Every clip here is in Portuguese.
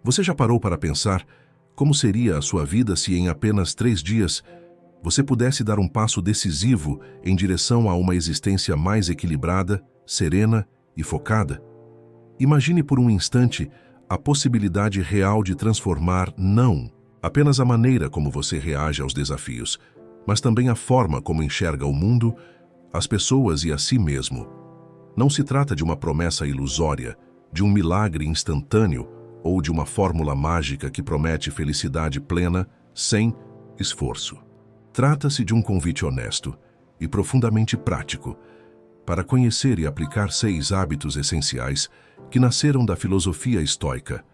Você já parou para pensar como seria a sua vida se em apenas 3 dias você pudesse dar um passo decisivo em direção a uma existência mais equilibrada, serena e focada? Imagine por um instante a possibilidade real de transformar não apenas a maneira como você reage aos desafios, mas também a forma como enxerga o mundo, as pessoas e a si mesmo. Não se trata de uma promessa ilusória, de um milagre instantâneo ou de uma fórmula mágica que promete felicidade plena sem esforço. Trata-se de um convite honesto e profundamente prático para conhecer e aplicar 6 hábitos essenciais que nasceram da filosofia estoica,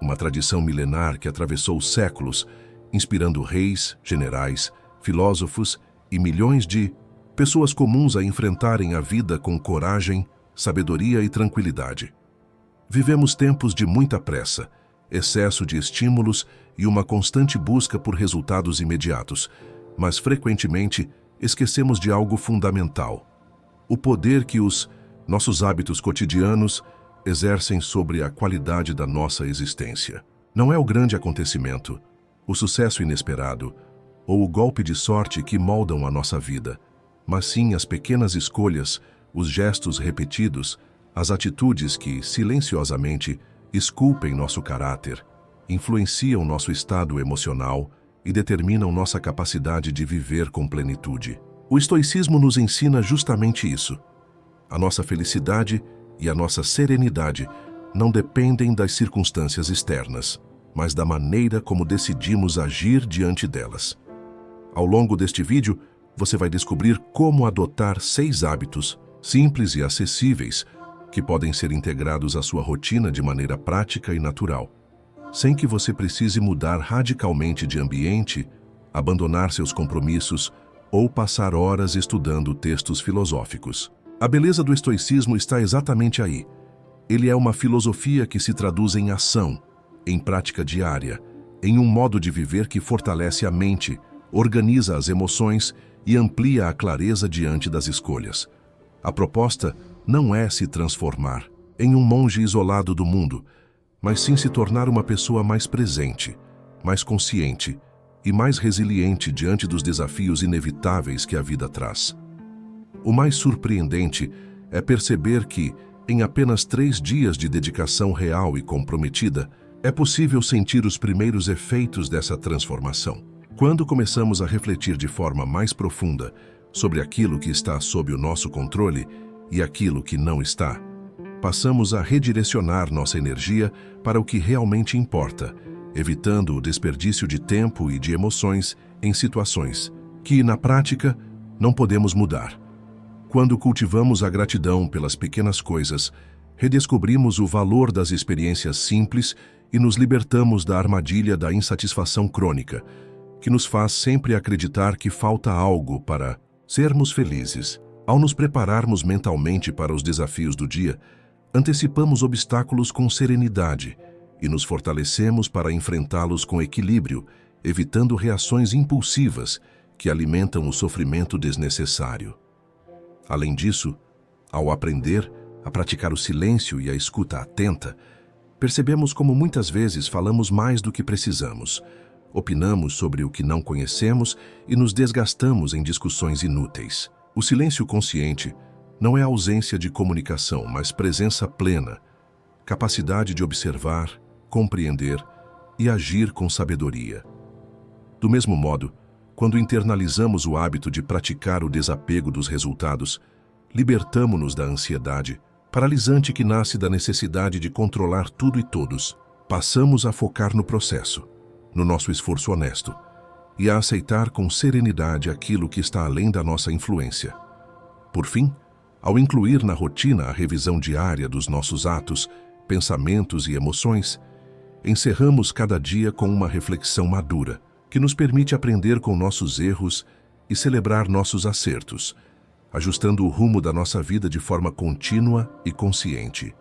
uma tradição milenar que atravessou séculos, inspirando reis, generais, filósofos e milhões de pessoas comuns a enfrentarem a vida com coragem, sabedoria e tranquilidade. Vivemos tempos de muita pressa, excesso de estímulos e uma constante busca por resultados imediatos, mas frequentemente esquecemos de algo fundamental: o poder que os nossos hábitos cotidianos exercem sobre a qualidade da nossa existência. Não é o grande acontecimento, o sucesso inesperado ou o golpe de sorte que moldam a nossa vida, mas sim as pequenas escolhas, os gestos repetidos, as atitudes que, silenciosamente, esculpem nosso caráter, influenciam nosso estado emocional e determinam nossa capacidade de viver com plenitude. O estoicismo nos ensina justamente isso. A nossa felicidade e a nossa serenidade não dependem das circunstâncias externas, mas da maneira como decidimos agir diante delas. Ao longo deste vídeo, você vai descobrir como adotar 6 hábitos simples e acessíveis que podem ser integrados à sua rotina de maneira prática e natural, sem que você precise mudar radicalmente de ambiente, abandonar seus compromissos ou passar horas estudando textos filosóficos. A beleza do estoicismo está exatamente aí. Ele é uma filosofia que se traduz em ação, em prática diária, em um modo de viver que fortalece a mente, organiza as emoções e amplia a clareza diante das escolhas. A proposta não é se transformar em um monge isolado do mundo, mas sim se tornar uma pessoa mais presente, mais consciente e mais resiliente diante dos desafios inevitáveis que a vida traz. O mais surpreendente é perceber que, em apenas 3 dias de dedicação real e comprometida, é possível sentir os primeiros efeitos dessa transformação. Quando começamos a refletir de forma mais profunda sobre aquilo que está sob o nosso controle e aquilo que não está, passamos a redirecionar nossa energia para o que realmente importa, evitando o desperdício de tempo e de emoções em situações que, na prática, não podemos mudar. Quando cultivamos a gratidão pelas pequenas coisas, redescobrimos o valor das experiências simples e nos libertamos da armadilha da insatisfação crônica, que nos faz sempre acreditar que falta algo para sermos felizes. Ao nos prepararmos mentalmente para os desafios do dia, antecipamos obstáculos com serenidade e nos fortalecemos para enfrentá-los com equilíbrio, evitando reações impulsivas que alimentam o sofrimento desnecessário. Além disso, ao aprender a praticar o silêncio e a escuta atenta, percebemos como muitas vezes falamos mais do que precisamos, opinamos sobre o que não conhecemos e nos desgastamos em discussões inúteis. O silêncio consciente não é ausência de comunicação, mas presença plena, capacidade de observar, compreender e agir com sabedoria. Do mesmo modo, quando internalizamos o hábito de praticar o desapego dos resultados, libertamo-nos da ansiedade paralisante que nasce da necessidade de controlar tudo e todos. Passamos a focar no processo, no nosso esforço honesto, e a aceitar com serenidade aquilo que está além da nossa influência. Por fim, ao incluir na rotina a revisão diária dos nossos atos, pensamentos e emoções, encerramos cada dia com uma reflexão madura, que nos permite aprender com nossos erros e celebrar nossos acertos, ajustando o rumo da nossa vida de forma contínua e consciente.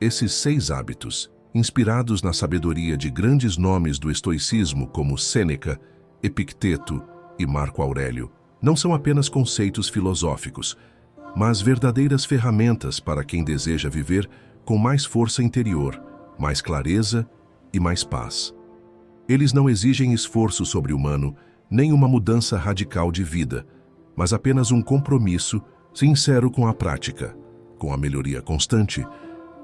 Esses 6 hábitos, inspirados na sabedoria de grandes nomes do estoicismo como Sêneca, Epicteto e Marco Aurélio, não são apenas conceitos filosóficos, mas verdadeiras ferramentas para quem deseja viver com mais força interior, mais clareza e mais paz. Eles não exigem esforço sobre-humano, nem uma mudança radical de vida, mas apenas um compromisso sincero com a prática, com a melhoria constante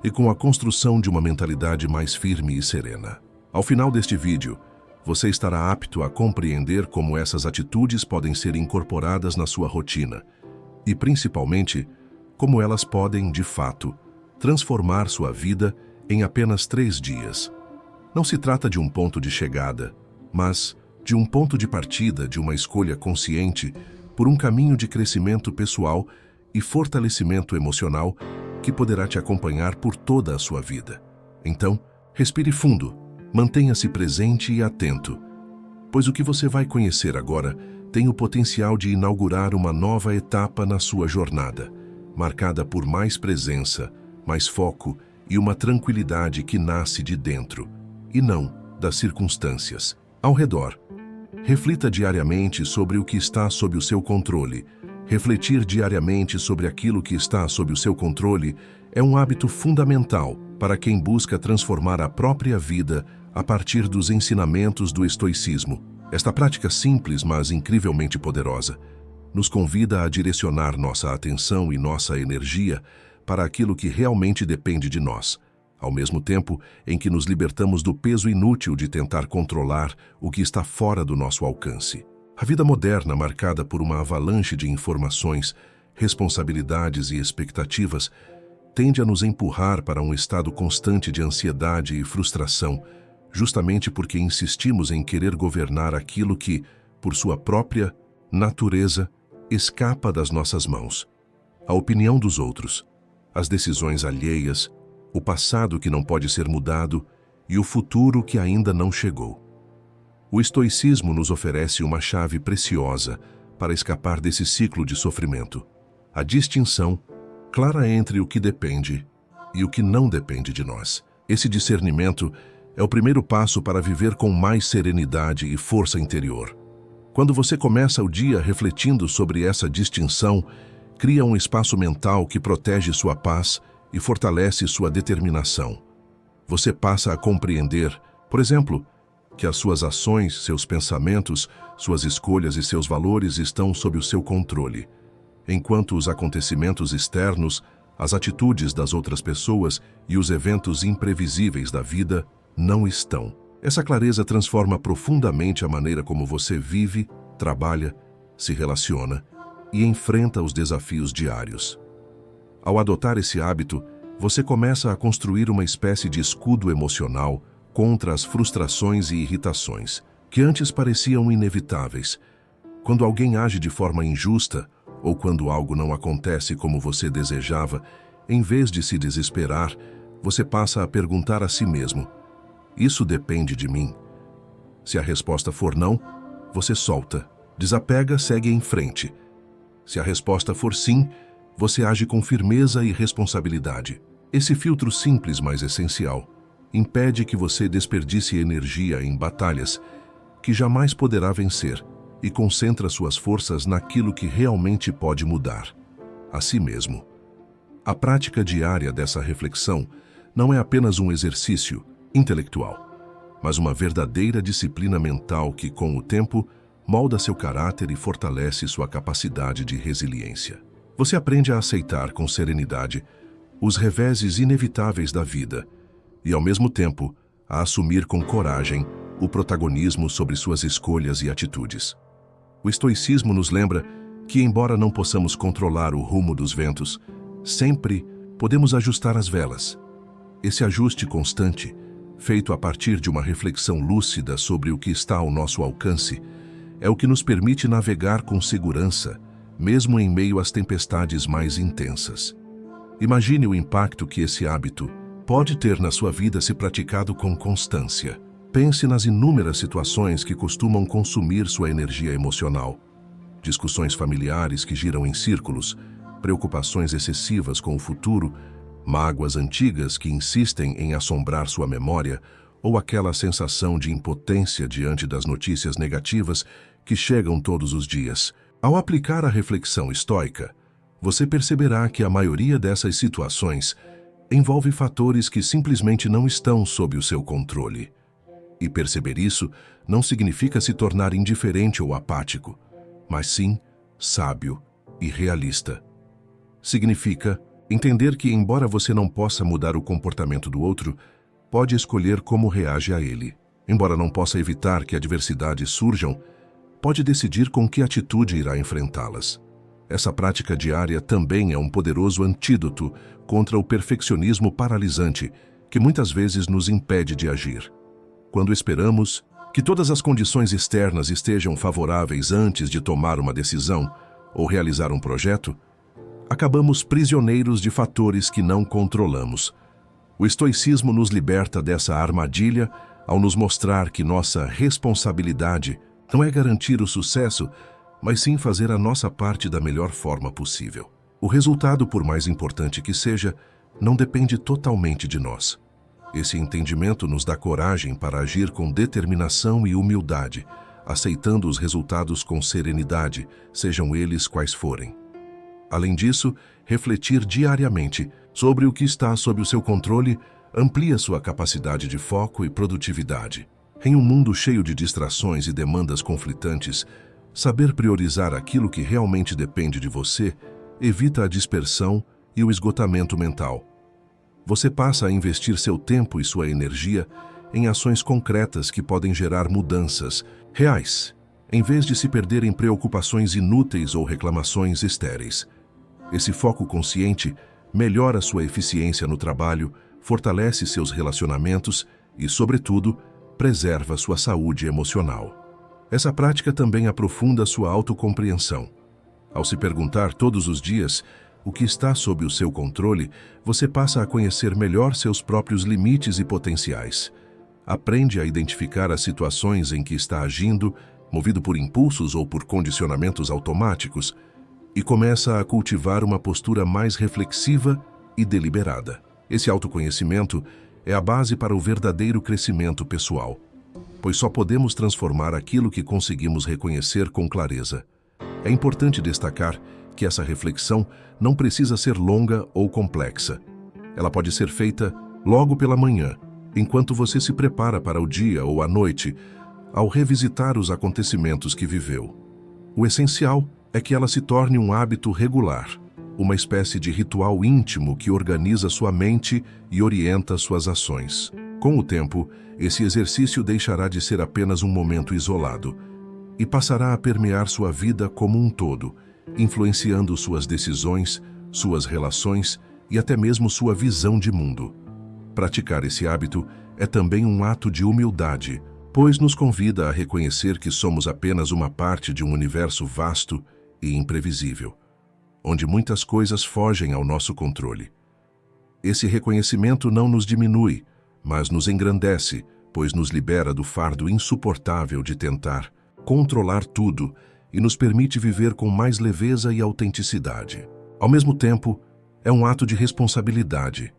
e com a construção de uma mentalidade mais firme e serena. Ao final deste vídeo, você estará apto a compreender como essas atitudes podem ser incorporadas na sua rotina e, principalmente, como elas podem, de fato, transformar sua vida em apenas 3 dias. Não se trata de um ponto de chegada, mas de um ponto de partida de uma escolha consciente por um caminho de crescimento pessoal e fortalecimento emocional que poderá te acompanhar por toda a sua vida. Então, respire fundo, mantenha-se presente e atento, pois o que você vai conhecer agora tem o potencial de inaugurar uma nova etapa na sua jornada, marcada por mais presença, mais foco e uma tranquilidade que nasce de dentro, e não das circunstâncias ao redor. Reflita diariamente sobre o que está sob o seu controle. Refletir diariamente sobre aquilo que está sob o seu controle é um hábito fundamental para quem busca transformar a própria vida a partir dos ensinamentos do estoicismo. Esta prática simples, mas incrivelmente poderosa, nos convida a direcionar nossa atenção e nossa energia para aquilo que realmente depende de nós, ao mesmo tempo em que nos libertamos do peso inútil de tentar controlar o que está fora do nosso alcance. A vida moderna, marcada por uma avalanche de informações, responsabilidades e expectativas, tende a nos empurrar para um estado constante de ansiedade e frustração, justamente porque insistimos em querer governar aquilo que, por sua própria natureza, escapa das nossas mãos. A opinião dos outros, as decisões alheias, o passado que não pode ser mudado e o futuro que ainda não chegou. O estoicismo nos oferece uma chave preciosa para escapar desse ciclo de sofrimento. A distinção clara entre o que depende e o que não depende de nós. Esse discernimento é o primeiro passo para viver com mais serenidade e força interior. Quando você começa o dia refletindo sobre essa distinção, cria um espaço mental que protege sua paz e fortalece sua determinação. Você passa a compreender, por exemplo, que as suas ações, seus pensamentos, suas escolhas e seus valores estão sob o seu controle, enquanto os acontecimentos externos, as atitudes das outras pessoas e os eventos imprevisíveis da vida não estão. Essa clareza transforma profundamente a maneira como você vive, trabalha, se relaciona e enfrenta os desafios diários. Ao adotar esse hábito, você começa a construir uma espécie de escudo emocional contra as frustrações e irritações, que antes pareciam inevitáveis. Quando alguém age de forma injusta, ou quando algo não acontece como você desejava, em vez de se desesperar, você passa a perguntar a si mesmo: isso depende de mim? Se a resposta for não, você solta, desapega, segue em frente. Se a resposta for sim, você age com firmeza e responsabilidade. Esse filtro simples, mas essencial, impede que você desperdice energia em batalhas que jamais poderá vencer e concentra suas forças naquilo que realmente pode mudar, a si mesmo. A prática diária dessa reflexão não é apenas um exercício intelectual, mas uma verdadeira disciplina mental que, com o tempo, molda seu caráter e fortalece sua capacidade de resiliência. Você aprende a aceitar com serenidade os reveses inevitáveis da vida e, ao mesmo tempo, a assumir com coragem o protagonismo sobre suas escolhas e atitudes. O estoicismo nos lembra que, embora não possamos controlar o rumo dos ventos, sempre podemos ajustar as velas. Esse ajuste constante, feito a partir de uma reflexão lúcida sobre o que está ao nosso alcance, é o que nos permite navegar com segurança, mesmo em meio às tempestades mais intensas. Imagine o impacto que esse hábito pode ter na sua vida se praticado com constância. Pense nas inúmeras situações que costumam consumir sua energia emocional. Discussões familiares que giram em círculos, preocupações excessivas com o futuro, mágoas antigas que insistem em assombrar sua memória, ou aquela sensação de impotência diante das notícias negativas que chegam todos os dias. Ao aplicar a reflexão estoica, você perceberá que a maioria dessas situações envolve fatores que simplesmente não estão sob o seu controle. E perceber isso não significa se tornar indiferente ou apático, mas sim sábio e realista. Significa entender que, embora você não possa mudar o comportamento do outro, pode escolher como reage a ele. Embora não possa evitar que adversidades surjam, pode decidir com que atitude irá enfrentá-las. Essa prática diária também é um poderoso antídoto contra o perfeccionismo paralisante que muitas vezes nos impede de agir. Quando esperamos que todas as condições externas estejam favoráveis antes de tomar uma decisão ou realizar um projeto, acabamos prisioneiros de fatores que não controlamos. O estoicismo nos liberta dessa armadilha ao nos mostrar que nossa responsabilidade não é garantir o sucesso, mas sim fazer a nossa parte da melhor forma possível. O resultado, por mais importante que seja, não depende totalmente de nós. Esse entendimento nos dá coragem para agir com determinação e humildade, aceitando os resultados com serenidade, sejam eles quais forem. Além disso, refletir diariamente sobre o que está sob o seu controle amplia sua capacidade de foco e produtividade. Em um mundo cheio de distrações e demandas conflitantes, saber priorizar aquilo que realmente depende de você evita a dispersão e o esgotamento mental. Você passa a investir seu tempo e sua energia em ações concretas que podem gerar mudanças reais, em vez de se perder em preocupações inúteis ou reclamações estéreis. Esse foco consciente melhora sua eficiência no trabalho, fortalece seus relacionamentos e, sobretudo, preserva sua saúde emocional. Essa prática também aprofunda sua autocompreensão. Ao se perguntar todos os dias o que está sob o seu controle, você passa a conhecer melhor seus próprios limites e potenciais. Aprende a identificar as situações em que está agindo, movido por impulsos ou por condicionamentos automáticos, e começa a cultivar uma postura mais reflexiva e deliberada. Esse autoconhecimento é a base para o verdadeiro crescimento pessoal, pois só podemos transformar aquilo que conseguimos reconhecer com clareza. É importante destacar que essa reflexão não precisa ser longa ou complexa. Ela pode ser feita logo pela manhã, enquanto você se prepara para o dia ou à noite, ao revisitar os acontecimentos que viveu. O essencial é que ela se torne um hábito regular, uma espécie de ritual íntimo que organiza sua mente e orienta suas ações. Com o tempo, esse exercício deixará de ser apenas um momento isolado e passará a permear sua vida como um todo, influenciando suas decisões, suas relações e até mesmo sua visão de mundo. Praticar esse hábito é também um ato de humildade, pois nos convida a reconhecer que somos apenas uma parte de um universo vasto e imprevisível, onde muitas coisas fogem ao nosso controle. Esse reconhecimento não nos diminui, mas nos engrandece, pois nos libera do fardo insuportável de tentar controlar tudo e nos permite viver com mais leveza e autenticidade. Ao mesmo tempo, é um ato de responsabilidade,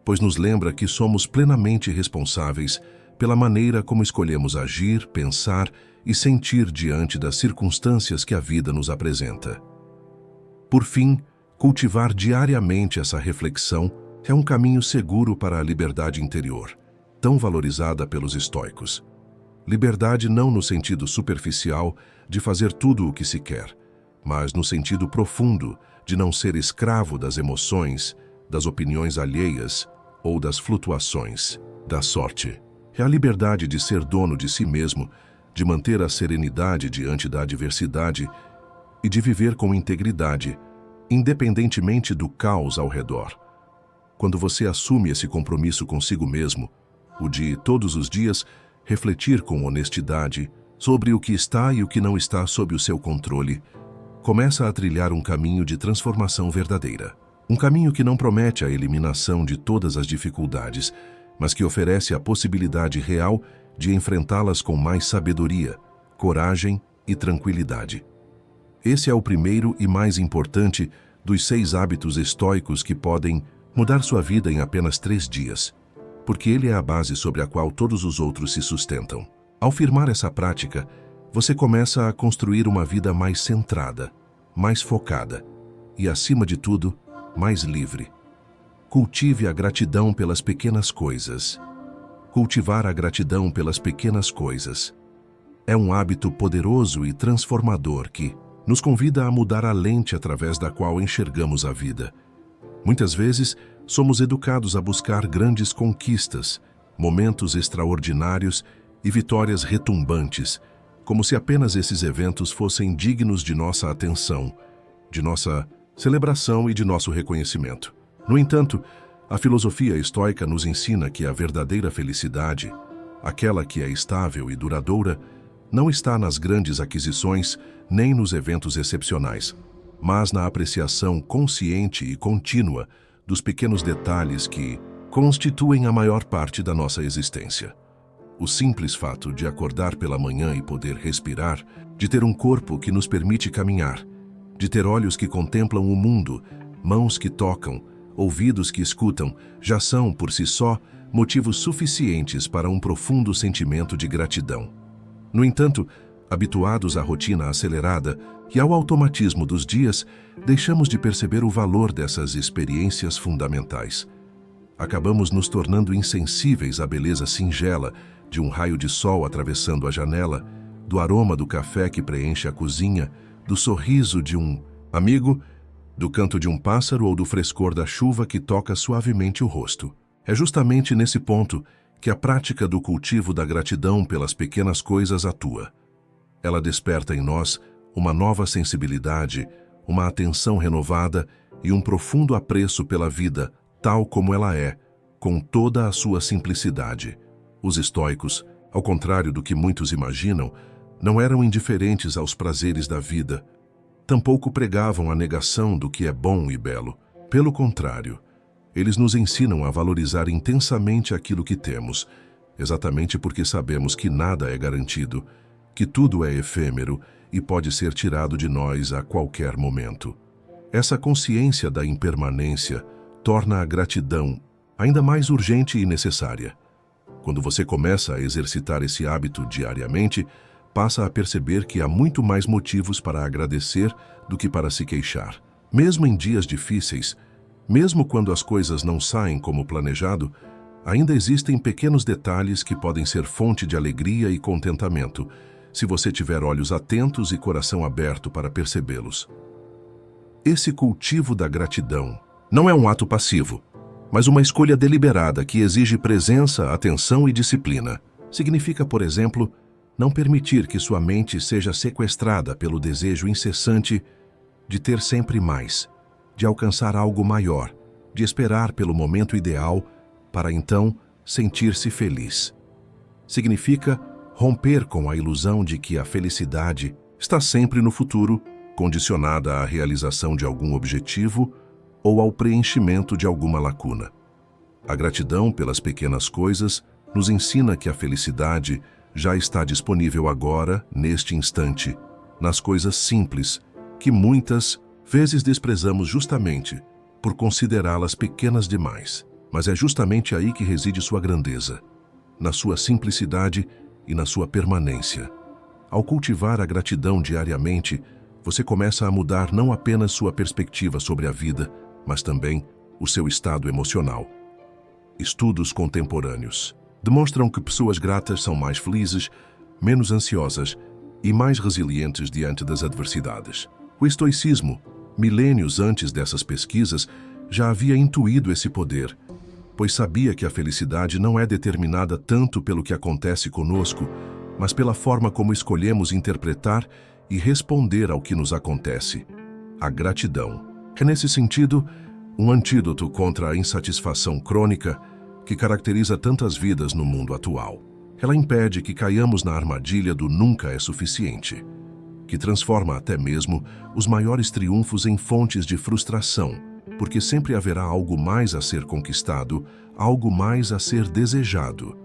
pois nos lembra que somos plenamente responsáveis pela maneira como escolhemos agir, pensar e sentir diante das circunstâncias que a vida nos apresenta. Por fim, cultivar diariamente essa reflexão é um caminho seguro para a liberdade interior, tão valorizada pelos estoicos. Liberdade não no sentido superficial de fazer tudo o que se quer, mas no sentido profundo de não ser escravo das emoções, das opiniões alheias ou das flutuações da sorte. É a liberdade de ser dono de si mesmo, de manter a serenidade diante da adversidade e de viver com integridade, independentemente do caos ao redor. Quando você assume esse compromisso consigo mesmo, o de todos os dias refletir com honestidade sobre o que está e o que não está sob o seu controle, começa a trilhar um caminho de transformação verdadeira. Um caminho que não promete a eliminação de todas as dificuldades, mas que oferece a possibilidade real de enfrentá-las com mais sabedoria, coragem e tranquilidade. Esse é o primeiro e mais importante dos 6 hábitos estoicos que podem mudar sua vida em apenas 3 dias, porque ele é a base sobre a qual todos os outros se sustentam. Ao firmar essa prática, você começa a construir uma vida mais centrada, mais focada e, acima de tudo, mais livre. Cultive a gratidão pelas pequenas coisas. cultivar a gratidão pelas pequenas coisas. É um hábito poderoso e transformador que nos convida a mudar a lente através da qual enxergamos a vida. Muitas vezes, somos educados a buscar grandes conquistas, momentos extraordinários e vitórias retumbantes, como se apenas esses eventos fossem dignos de nossa atenção, de nossa celebração e de nosso reconhecimento. No entanto, a filosofia estoica nos ensina que a verdadeira felicidade, aquela que é estável e duradoura, não está nas grandes aquisições nem nos eventos excepcionais, mas na apreciação consciente e contínua dos pequenos detalhes que constituem a maior parte da nossa existência. O simples fato de acordar pela manhã e poder respirar, de ter um corpo que nos permite caminhar, de ter olhos que contemplam o mundo, mãos que tocam, ouvidos que escutam, já são, por si só, motivos suficientes para um profundo sentimento de gratidão. No entanto, habituados à rotina acelerada e ao automatismo dos dias, deixamos de perceber o valor dessas experiências fundamentais. Acabamos nos tornando insensíveis à beleza singela de um raio de sol atravessando a janela, do aroma do café que preenche a cozinha, do sorriso de um amigo, do canto de um pássaro ou do frescor da chuva que toca suavemente o rosto. É justamente nesse ponto que a prática do cultivo da gratidão pelas pequenas coisas atua. Ela desperta em nós uma nova sensibilidade, uma atenção renovada e um profundo apreço pela vida, tal como ela é, com toda a sua simplicidade. Os estoicos, ao contrário do que muitos imaginam, não eram indiferentes aos prazeres da vida. Tampouco pregavam a negação do que é bom e belo. Pelo contrário, eles nos ensinam a valorizar intensamente aquilo que temos, exatamente porque sabemos que nada é garantido, que tudo é efêmero e pode ser tirado de nós a qualquer momento. Essa consciência da impermanência torna a gratidão ainda mais urgente e necessária. Quando você começa a exercitar esse hábito diariamente, passa a perceber que há muito mais motivos para agradecer do que para se queixar. Mesmo em dias difíceis, mesmo quando as coisas não saem como planejado, ainda existem pequenos detalhes que podem ser fonte de alegria e contentamento, se você tiver olhos atentos e coração aberto para percebê-los. Esse cultivo da gratidão não é um ato passivo, mas uma escolha deliberada que exige presença, atenção e disciplina. Significa, por exemplo, não permitir que sua mente seja sequestrada pelo desejo incessante de ter sempre mais, de alcançar algo maior, de esperar pelo momento ideal para então sentir-se feliz. Significa romper com a ilusão de que a felicidade está sempre no futuro, condicionada à realização de algum objetivo ou ao preenchimento de alguma lacuna. A gratidão pelas pequenas coisas nos ensina que a felicidade já está disponível agora, neste instante, nas coisas simples, que muitas vezes desprezamos justamente por considerá-las pequenas demais. Mas é justamente aí que reside sua grandeza, na sua simplicidade e na sua permanência. Ao cultivar a gratidão diariamente, você começa a mudar não apenas sua perspectiva sobre a vida, mas também o seu estado emocional. Estudos contemporâneos demonstram que pessoas gratas são mais felizes, menos ansiosas e mais resilientes diante das adversidades. O estoicismo, milênios antes dessas pesquisas, já havia intuído esse poder, pois sabia que a felicidade não é determinada tanto pelo que acontece conosco, mas pela forma como escolhemos interpretar e responder ao que nos acontece. A gratidão é, nesse sentido, um antídoto contra a insatisfação crônica que caracteriza tantas vidas no mundo atual. Ela impede que caiamos na armadilha do nunca é suficiente, que transforma até mesmo os maiores triunfos em fontes de frustração, porque sempre haverá algo mais a ser conquistado, algo mais a ser desejado.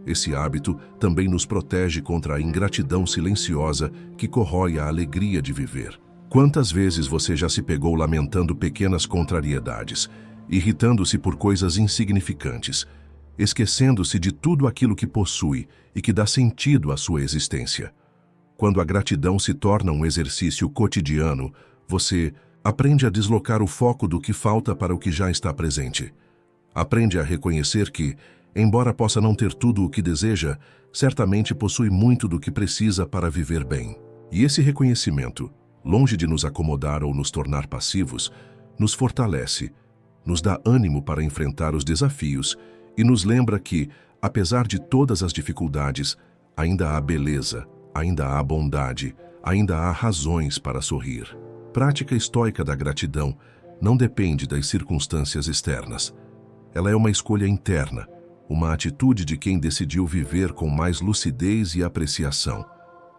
Esse hábito também nos protege contra a ingratidão silenciosa que corrói a alegria de viver. Quantas vezes você já se pegou lamentando pequenas contrariedades, irritando-se por coisas insignificantes, esquecendo-se de tudo aquilo que possui e que dá sentido à sua existência? Quando a gratidão se torna um exercício cotidiano, você aprende a deslocar o foco do que falta para o que já está presente. Aprende a reconhecer que, embora possa não ter tudo o que deseja, certamente possui muito do que precisa para viver bem. E esse reconhecimento, longe de nos acomodar ou nos tornar passivos, nos fortalece, nos dá ânimo para enfrentar os desafios e nos lembra que, apesar de todas as dificuldades, ainda há beleza, ainda há bondade, ainda há razões para sorrir. Prática estoica da gratidão não depende das circunstâncias externas. Ela é uma escolha interna, uma atitude de quem decidiu viver com mais lucidez e apreciação.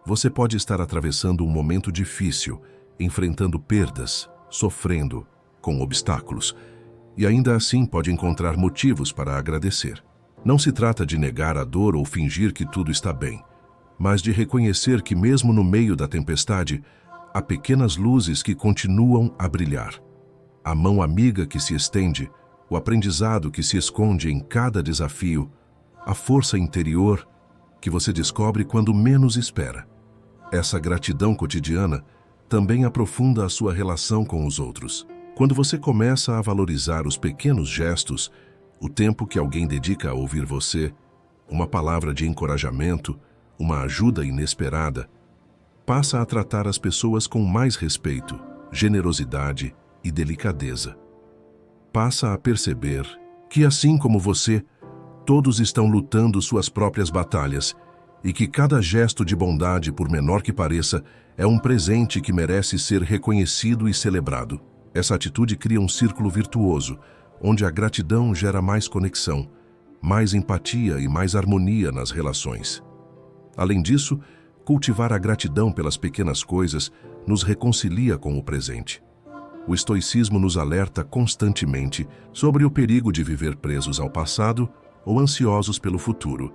Você pode estar atravessando um momento difícil, enfrentando perdas, sofrendo, com obstáculos, e ainda assim pode encontrar motivos para agradecer. Não se trata de negar a dor ou fingir que tudo está bem, mas de reconhecer que mesmo no meio da tempestade, há pequenas luzes que continuam a brilhar. A mão amiga que se estende, o aprendizado que se esconde em cada desafio, a força interior que você descobre quando menos espera. Essa gratidão cotidiana também aprofunda a sua relação com os outros. Quando você começa a valorizar os pequenos gestos, o tempo que alguém dedica a ouvir você, uma palavra de encorajamento, uma ajuda inesperada, passa a tratar as pessoas com mais respeito, generosidade e delicadeza. Passa a perceber que, assim como você, todos estão lutando suas próprias batalhas e que cada gesto de bondade, por menor que pareça, é um presente que merece ser reconhecido e celebrado. Essa atitude cria um círculo virtuoso, onde a gratidão gera mais conexão, mais empatia e mais harmonia nas relações. Além disso, cultivar a gratidão pelas pequenas coisas nos reconcilia com o presente. O estoicismo nos alerta constantemente sobre o perigo de viver presos ao passado ou ansiosos pelo futuro,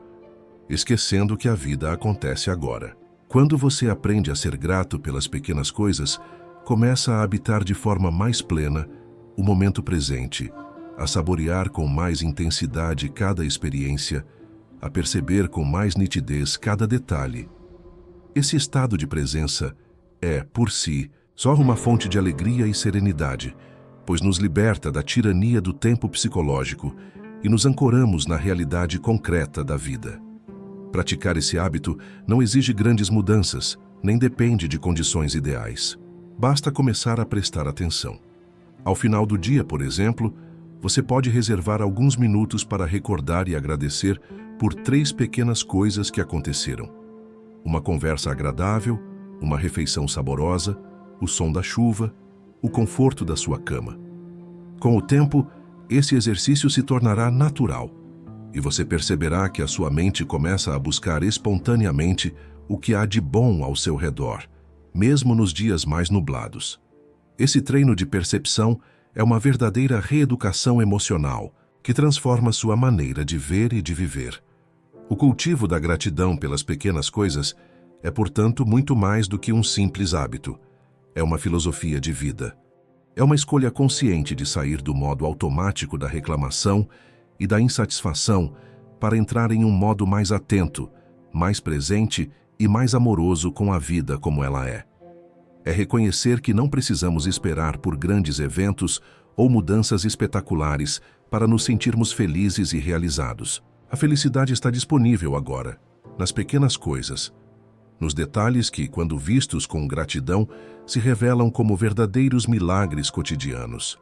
esquecendo que a vida acontece agora. Quando você aprende a ser grato pelas pequenas coisas, começa a habitar de forma mais plena o momento presente, a saborear com mais intensidade cada experiência, a perceber com mais nitidez cada detalhe. Esse estado de presença é, por si, só uma fonte de alegria e serenidade, pois nos liberta da tirania do tempo psicológico e nos ancoramos na realidade concreta da vida. Praticar esse hábito não exige grandes mudanças, nem depende de condições ideais. Basta começar a prestar atenção. Ao final do dia, por exemplo, você pode reservar alguns minutos para recordar e agradecer por 3 pequenas coisas que aconteceram. Uma conversa agradável, uma refeição saborosa, o som da chuva, o conforto da sua cama. Com o tempo, esse exercício se tornará natural e você perceberá que a sua mente começa a buscar espontaneamente o que há de bom ao seu redor, mesmo nos dias mais nublados. Esse treino de percepção é uma verdadeira reeducação emocional que transforma sua maneira de ver e de viver. O cultivo da gratidão pelas pequenas coisas é, portanto, muito mais do que um simples hábito. É uma filosofia de vida. É uma escolha consciente de sair do modo automático da reclamação e da insatisfação para entrar em um modo mais atento, mais presente e mais amoroso com a vida como ela é. É reconhecer que não precisamos esperar por grandes eventos ou mudanças espetaculares para nos sentirmos felizes e realizados. A felicidade está disponível agora, nas pequenas coisas, nos detalhes que, quando vistos com gratidão, se revelam como verdadeiros milagres cotidianos.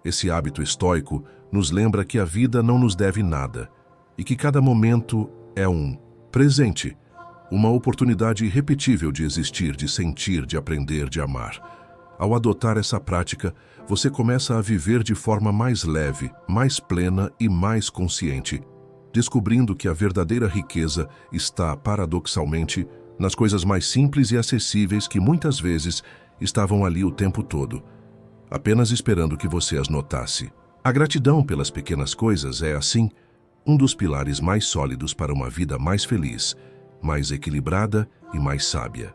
Esse hábito estoico nos lembra que a vida não nos deve nada e que cada momento é um presente, uma oportunidade irrepetível de existir, de sentir, de aprender, de amar. Ao adotar essa prática, você começa a viver de forma mais leve, mais plena e mais consciente, descobrindo que a verdadeira riqueza está, paradoxalmente, nas coisas mais simples e acessíveis que muitas vezes estavam ali o tempo todo, apenas esperando que você as notasse. A gratidão pelas pequenas coisas é, assim, um dos pilares mais sólidos para uma vida mais feliz, mais equilibrada e mais sábia.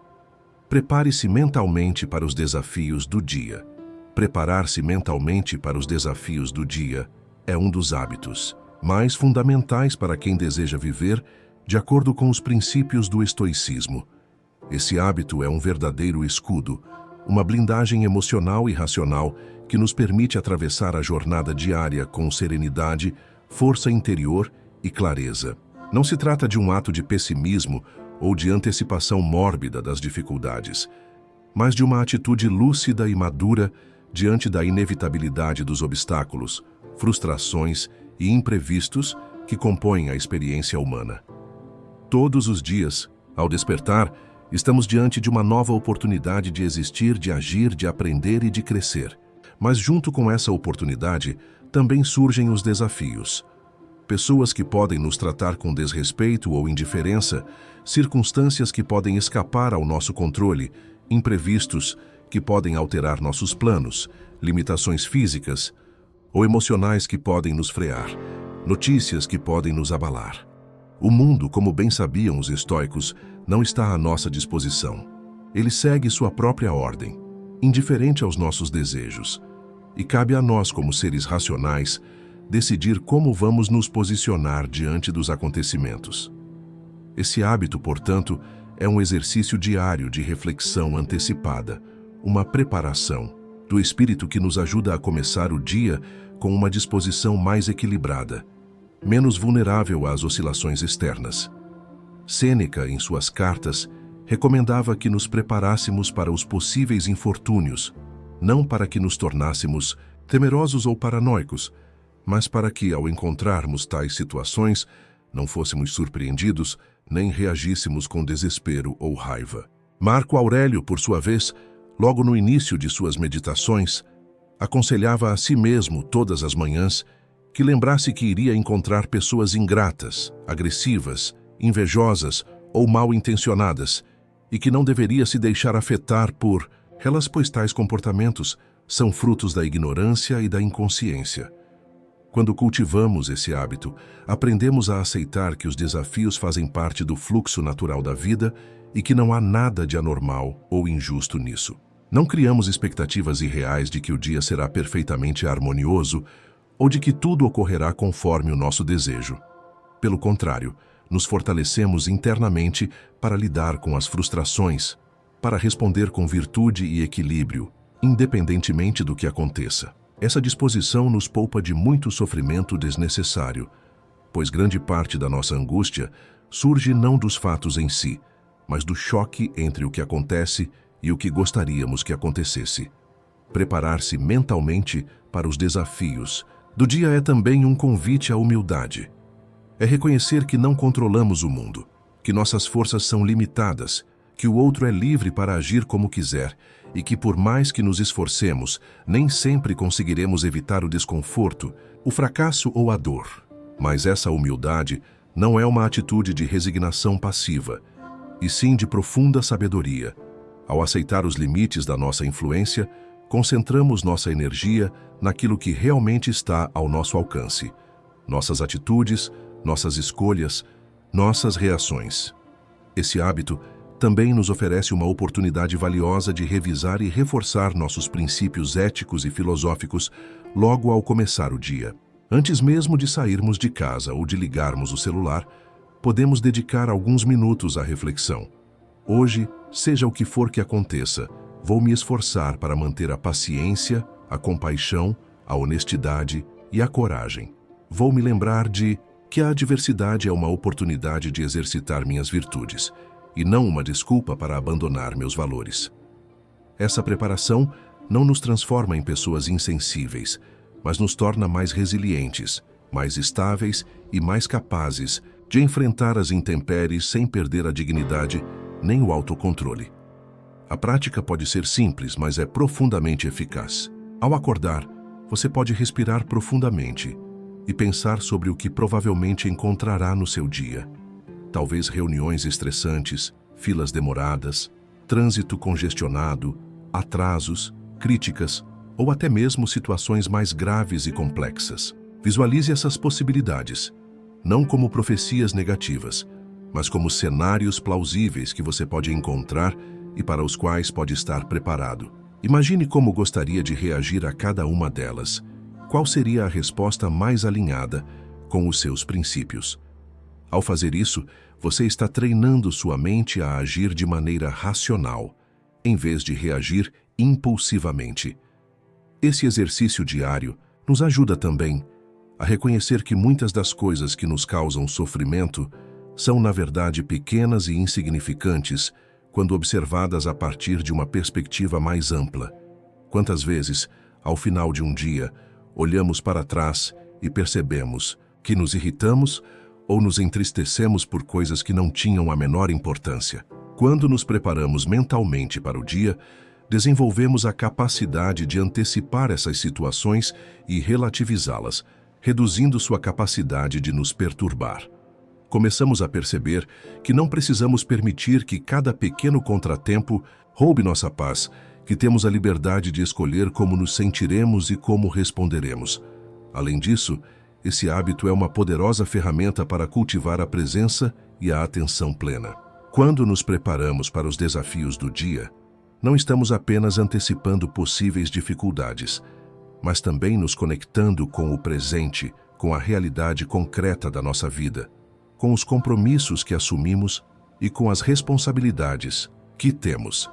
Prepare-se mentalmente para os desafios do dia. Preparar-se mentalmente para os desafios do dia é um dos hábitos mais fundamentais para quem deseja viver de acordo com os princípios do estoicismo. Esse hábito é um verdadeiro escudo, uma blindagem emocional e racional que nos permite atravessar a jornada diária com serenidade, força interior e clareza. Não se trata de um ato de pessimismo ou de antecipação mórbida das dificuldades, mas de uma atitude lúcida e madura diante da inevitabilidade dos obstáculos, frustrações e imprevistos que compõem a experiência humana. Todos os dias, ao despertar, estamos diante de uma nova oportunidade de existir, de agir, de aprender e de crescer. Mas junto com essa oportunidade, também surgem os desafios. Pessoas que podem nos tratar com desrespeito ou indiferença, circunstâncias que podem escapar ao nosso controle, imprevistos que podem alterar nossos planos, limitações físicas ou emocionais que podem nos frear, notícias que podem nos abalar. O mundo, como bem sabiam os estoicos, não está à nossa disposição. Ele segue sua própria ordem, indiferente aos nossos desejos. E cabe a nós, como seres racionais, decidir como vamos nos posicionar diante dos acontecimentos. Esse hábito, portanto, é um exercício diário de reflexão antecipada, uma preparação do espírito que nos ajuda a começar o dia com uma disposição mais equilibrada, menos vulnerável às oscilações externas. Sêneca, em suas cartas, recomendava que nos preparássemos para os possíveis infortúnios, não para que nos tornássemos temerosos ou paranoicos, mas para que, ao encontrarmos tais situações, não fôssemos surpreendidos nem reagíssemos com desespero ou raiva. Marco Aurélio, por sua vez, logo no início de suas meditações, aconselhava a si mesmo todas as manhãs que lembrasse que iria encontrar pessoas ingratas, agressivas, invejosas ou mal intencionadas e que não deveria se deixar afetar por elas, pois tais comportamentos são frutos da ignorância e da inconsciência. Quando cultivamos esse hábito, aprendemos a aceitar que os desafios fazem parte do fluxo natural da vida e que não há nada de anormal ou injusto nisso. Não criamos expectativas irreais de que o dia será perfeitamente harmonioso ou de que tudo ocorrerá conforme o nosso desejo. Pelo contrário, nos fortalecemos internamente para lidar com as frustrações, para responder com virtude e equilíbrio, independentemente do que aconteça. Essa disposição nos poupa de muito sofrimento desnecessário, pois grande parte da nossa angústia surge não dos fatos em si, mas do choque entre o que acontece e o que gostaríamos que acontecesse. Preparar-se mentalmente para os desafios do dia é também um convite à humildade. É reconhecer que não controlamos o mundo, que nossas forças são limitadas, que o outro é livre para agir como quiser e que, por mais que nos esforcemos, nem sempre conseguiremos evitar o desconforto, o fracasso ou a dor. Mas essa humildade não é uma atitude de resignação passiva, e sim de profunda sabedoria. Ao aceitar os limites da nossa influência, concentramos nossa energia naquilo que realmente está ao nosso alcance: nossas atitudes, nossas escolhas, nossas reações. Esse hábito também nos oferece uma oportunidade valiosa de revisar e reforçar nossos princípios éticos e filosóficos logo ao começar o dia. Antes mesmo de sairmos de casa ou de ligarmos o celular, podemos dedicar alguns minutos à reflexão. Hoje, seja o que for que aconteça, vou me esforçar para manter a paciência, a compaixão, a honestidade e a coragem. Vou me lembrar de que a adversidade é uma oportunidade de exercitar minhas virtudes, e não uma desculpa para abandonar meus valores. Essa preparação não nos transforma em pessoas insensíveis, mas nos torna mais resilientes, mais estáveis e mais capazes de enfrentar as intempéries sem perder a dignidade nem o autocontrole. A prática pode ser simples, mas é profundamente eficaz. Ao acordar, você pode respirar profundamente e pensar sobre o que provavelmente encontrará no seu dia. Talvez reuniões estressantes, filas demoradas, trânsito congestionado, atrasos, críticas ou até mesmo situações mais graves e complexas. Visualize essas possibilidades, não como profecias negativas, mas como cenários plausíveis que você pode encontrar e para os quais pode estar preparado. Imagine como gostaria de reagir a cada uma delas. Qual seria a resposta mais alinhada com os seus princípios? Ao fazer isso, você está treinando sua mente a agir de maneira racional, em vez de reagir impulsivamente. Esse exercício diário nos ajuda também a reconhecer que muitas das coisas que nos causam sofrimento são, na verdade, pequenas e insignificantes quando observadas a partir de uma perspectiva mais ampla. Quantas vezes, ao final de um dia, olhamos para trás e percebemos que nos irritamos ou nos entristecemos por coisas que não tinham a menor importância. Quando nos preparamos mentalmente para o dia, desenvolvemos a capacidade de antecipar essas situações e relativizá-las, reduzindo sua capacidade de nos perturbar. Começamos a perceber que não precisamos permitir que cada pequeno contratempo roube nossa paz, que temos a liberdade de escolher como nos sentiremos e como responderemos. Além disso, esse hábito é uma poderosa ferramenta para cultivar a presença e a atenção plena. Quando nos preparamos para os desafios do dia, não estamos apenas antecipando possíveis dificuldades, mas também nos conectando com o presente, com a realidade concreta da nossa vida, com os compromissos que assumimos e com as responsabilidades que temos.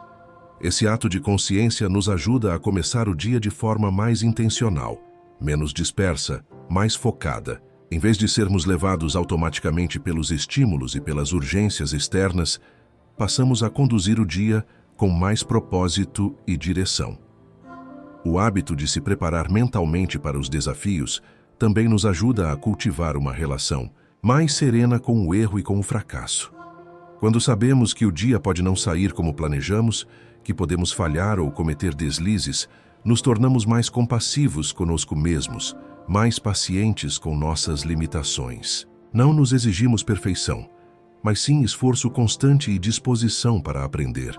Esse ato de consciência nos ajuda a começar o dia de forma mais intencional, menos dispersa, mais focada. Em vez de sermos levados automaticamente pelos estímulos e pelas urgências externas, passamos a conduzir o dia com mais propósito e direção. O hábito de se preparar mentalmente para os desafios também nos ajuda a cultivar uma relação mais serena com o erro e com o fracasso. Quando sabemos que o dia pode não sair como planejamos, que podemos falhar ou cometer deslizes, nos tornamos mais compassivos conosco mesmos, mais pacientes com nossas limitações. Não nos exigimos perfeição, mas sim esforço constante e disposição para aprender.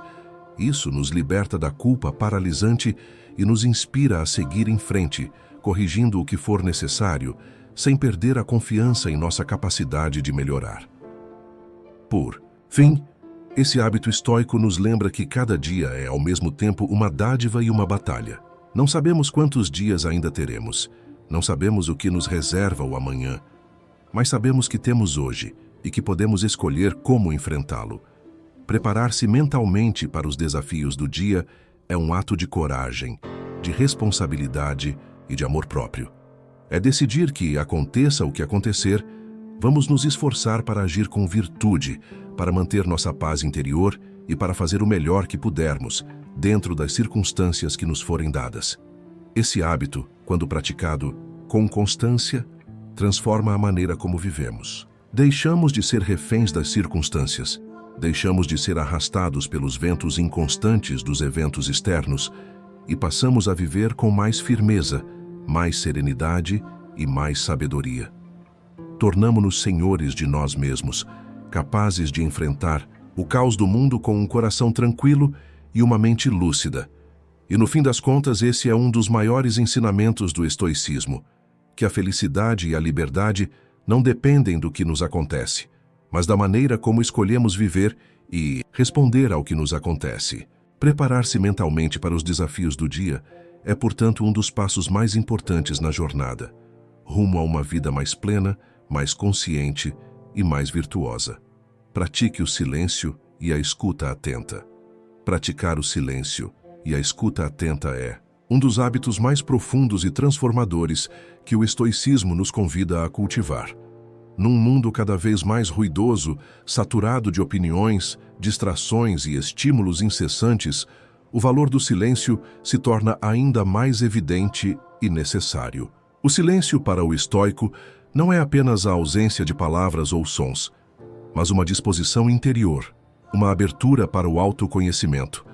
Isso nos liberta da culpa paralisante e nos inspira a seguir em frente, corrigindo o que for necessário, sem perder a confiança em nossa capacidade de melhorar. Por fim, esse hábito estoico nos lembra que cada dia é, ao mesmo tempo, uma dádiva e uma batalha. Não sabemos quantos dias ainda teremos, não sabemos o que nos reserva o amanhã, mas sabemos que temos hoje e que podemos escolher como enfrentá-lo. Preparar-se mentalmente para os desafios do dia é um ato de coragem, de responsabilidade e de amor próprio. É decidir que, aconteça o que acontecer, vamos nos esforçar para agir com virtude, para manter nossa paz interior e para fazer o melhor que pudermos, dentro das circunstâncias que nos forem dadas. Esse hábito, quando praticado com constância, transforma a maneira como vivemos. Deixamos de ser reféns das circunstâncias, deixamos de ser arrastados pelos ventos inconstantes dos eventos externos e passamos a viver com mais firmeza, mais serenidade e mais sabedoria. Tornamo-nos senhores de nós mesmos, capazes de enfrentar o caos do mundo com um coração tranquilo e uma mente lúcida. E no fim das contas, esse é um dos maiores ensinamentos do estoicismo, que a felicidade e a liberdade não dependem do que nos acontece, mas da maneira como escolhemos viver e responder ao que nos acontece. Preparar-se mentalmente para os desafios do dia é, portanto, um dos passos mais importantes na jornada, rumo a uma vida mais plena, mais consciente e mais virtuosa. Pratique o silêncio e a escuta atenta. Praticar o silêncio e a escuta atenta é um dos hábitos mais profundos e transformadores que o estoicismo nos convida a cultivar. Num mundo cada vez mais ruidoso, saturado de opiniões, distrações e estímulos incessantes, o valor do silêncio se torna ainda mais evidente e necessário. O silêncio para o estoico não é apenas a ausência de palavras ou sons, mas uma disposição interior, uma abertura para o autoconhecimento,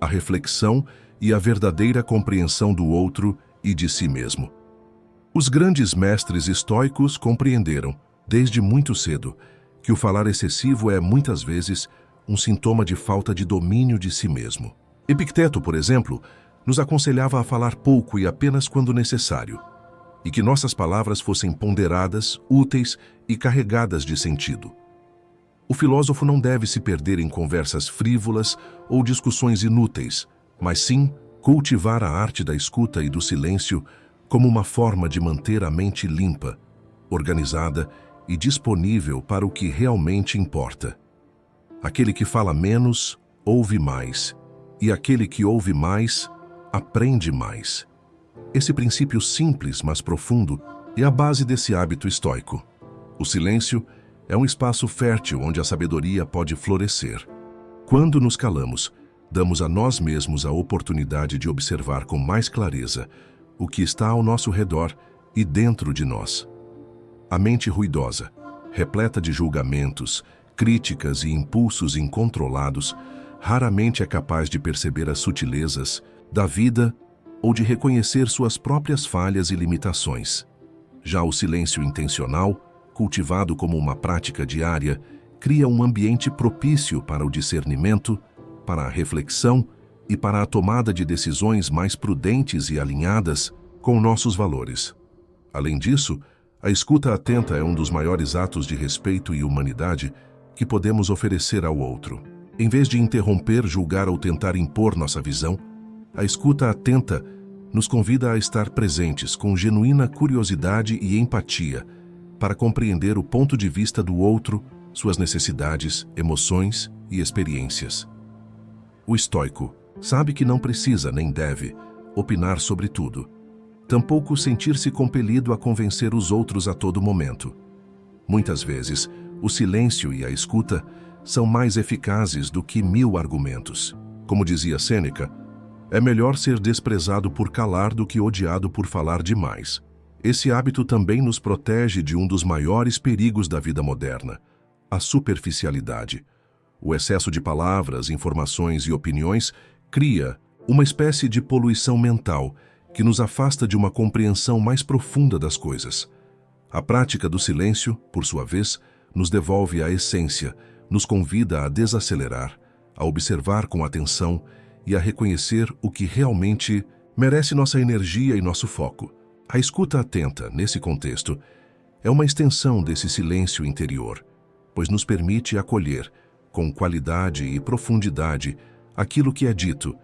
a reflexão e a verdadeira compreensão do outro e de si mesmo. Os grandes mestres estoicos compreenderam, desde muito cedo, que o falar excessivo é, muitas vezes, um sintoma de falta de domínio de si mesmo. Epicteto, por exemplo, nos aconselhava a falar pouco e apenas quando necessário, e que nossas palavras fossem ponderadas, úteis e carregadas de sentido. O filósofo não deve se perder em conversas frívolas ou discussões inúteis, mas sim cultivar a arte da escuta e do silêncio como uma forma de manter a mente limpa, organizada e disponível para o que realmente importa. Aquele que fala menos, ouve mais, e aquele que ouve mais, aprende mais. Esse princípio simples, mas profundo, e a base desse hábito estoico. O silêncio é um espaço fértil onde a sabedoria pode florescer. Quando nos calamos, damos a nós mesmos a oportunidade de observar com mais clareza o que está ao nosso redor e dentro de nós. A mente ruidosa, repleta de julgamentos, críticas e impulsos incontrolados, raramente é capaz de perceber as sutilezas da vida ou de reconhecer suas próprias falhas e limitações. Já o silêncio intencional, cultivado como uma prática diária, cria um ambiente propício para o discernimento, para a reflexão e para a tomada de decisões mais prudentes e alinhadas com nossos valores. Além disso, a escuta atenta é um dos maiores atos de respeito e humanidade que podemos oferecer ao outro. Em vez de interromper, julgar ou tentar impor nossa visão, a escuta atenta nos convida a estar presentes com genuína curiosidade e empatia para compreender o ponto de vista do outro, suas necessidades, emoções e experiências. O estoico sabe que não precisa nem deve opinar sobre tudo, tampouco sentir-se compelido a convencer os outros a todo momento. Muitas vezes, o silêncio e a escuta são mais eficazes do que 1000 argumentos. Como dizia Sêneca, é melhor ser desprezado por calar do que odiado por falar demais. Esse hábito também nos protege de um dos maiores perigos da vida moderna, a superficialidade. O excesso de palavras, informações e opiniões cria uma espécie de poluição mental que nos afasta de uma compreensão mais profunda das coisas. A prática do silêncio, por sua vez, nos devolve a essência, nos convida a desacelerar, a observar com atenção e a reconhecer o que realmente merece nossa energia e nosso foco. A escuta atenta, nesse contexto, é uma extensão desse silêncio interior, pois nos permite acolher, com qualidade e profundidade, aquilo que é dito,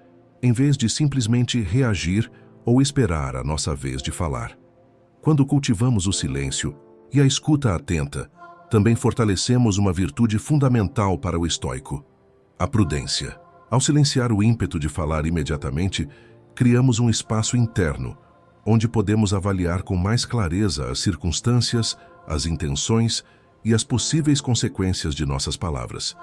em vez de simplesmente reagir ou esperar a nossa vez de falar. Quando cultivamos o silêncio e a escuta atenta, também fortalecemos uma virtude fundamental para o estoico: a prudência. Ao silenciar o ímpeto de falar imediatamente, criamos um espaço interno, onde podemos avaliar com mais clareza as circunstâncias, as intenções e as possíveis consequências de nossas palavras.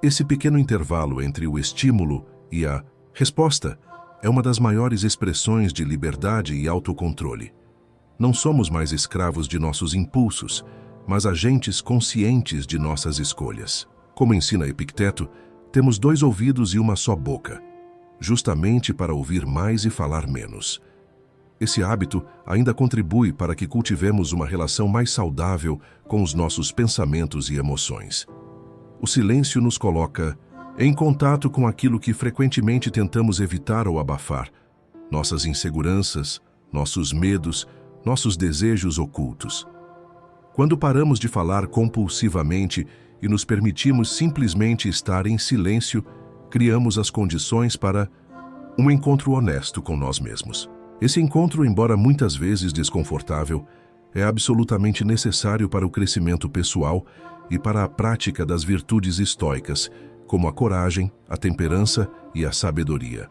Esse pequeno intervalo entre o estímulo e a resposta é uma das maiores expressões de liberdade e autocontrole. Não somos mais escravos de nossos impulsos, mas agentes conscientes de nossas escolhas. Como ensina Epicteto, temos 2 ouvidos e uma só boca, justamente para ouvir mais e falar menos. Esse hábito ainda contribui para que cultivemos uma relação mais saudável com os nossos pensamentos e emoções. O silêncio nos coloca em contato com aquilo que frequentemente tentamos evitar ou abafar: nossas inseguranças, nossos medos, nossos desejos ocultos. Quando paramos de falar compulsivamente e nos permitimos simplesmente estar em silêncio, criamos as condições para um encontro honesto com nós mesmos. Esse encontro, embora muitas vezes desconfortável, é absolutamente necessário para o crescimento pessoal e para a prática das virtudes estoicas, como a coragem, a temperança e a sabedoria.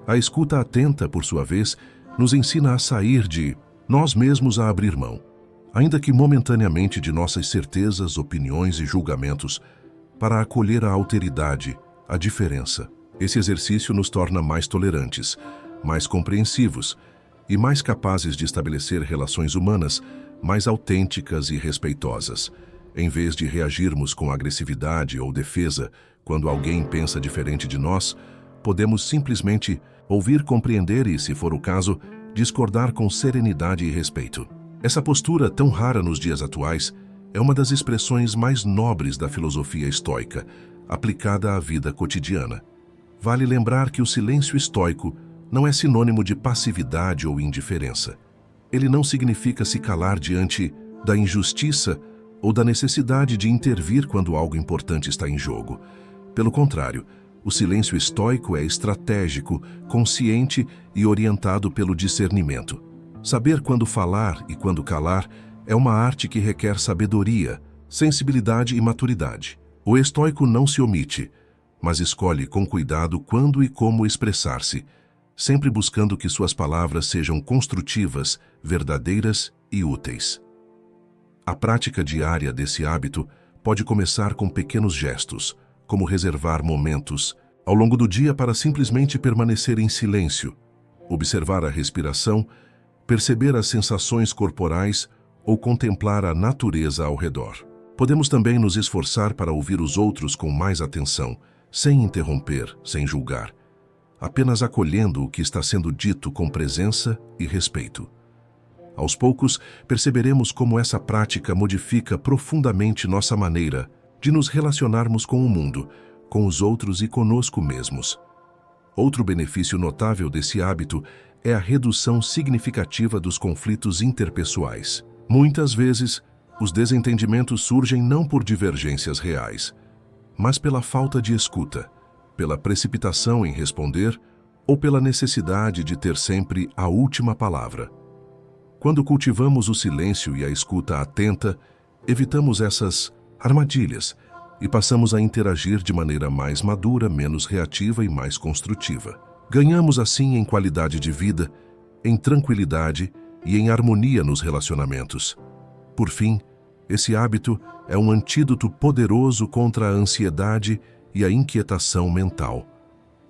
A escuta atenta, por sua vez, nos ensina a sair de nós mesmos, a abrir mão, ainda que momentaneamente, de nossas certezas, opiniões e julgamentos, para acolher a alteridade, a diferença. Esse exercício nos torna mais tolerantes, mais compreensivos e mais capazes de estabelecer relações humanas mais autênticas e respeitosas, em vez de reagirmos com agressividade ou defesa quando alguém pensa diferente de nós. Podemos simplesmente ouvir, compreender e, se for o caso, discordar com serenidade e respeito. Essa postura, tão rara nos dias atuais, é uma das expressões mais nobres da filosofia estoica, aplicada à vida cotidiana. Vale lembrar que o silêncio estoico não é sinônimo de passividade ou indiferença. Ele não significa se calar diante da injustiça ou da necessidade de intervir quando algo importante está em jogo. Pelo contrário, o silêncio estoico é estratégico, consciente e orientado pelo discernimento. Saber quando falar e quando calar é uma arte que requer sabedoria, sensibilidade e maturidade. O estoico não se omite, mas escolhe com cuidado quando e como expressar-se, sempre buscando que suas palavras sejam construtivas, verdadeiras e úteis. A prática diária desse hábito pode começar com pequenos gestos, como reservar momentos ao longo do dia para simplesmente permanecer em silêncio, observar a respiração, perceber as sensações corporais ou contemplar a natureza ao redor. Podemos também nos esforçar para ouvir os outros com mais atenção, sem interromper, sem julgar, apenas acolhendo o que está sendo dito com presença e respeito. Aos poucos, perceberemos como essa prática modifica profundamente nossa maneira de nos relacionarmos com o mundo, com os outros e conosco mesmos. Outro benefício notável desse hábito é a redução significativa dos conflitos interpessoais. Muitas vezes, os desentendimentos surgem não por divergências reais, mas pela falta de escuta, pela precipitação em responder ou pela necessidade de ter sempre a última palavra. Quando cultivamos o silêncio e a escuta atenta, evitamos essas armadilhas e passamos a interagir de maneira mais madura, menos reativa e mais construtiva. Ganhamos assim em qualidade de vida, em tranquilidade e em harmonia nos relacionamentos. Por fim, esse hábito é um antídoto poderoso contra a ansiedade e a inquietação mental.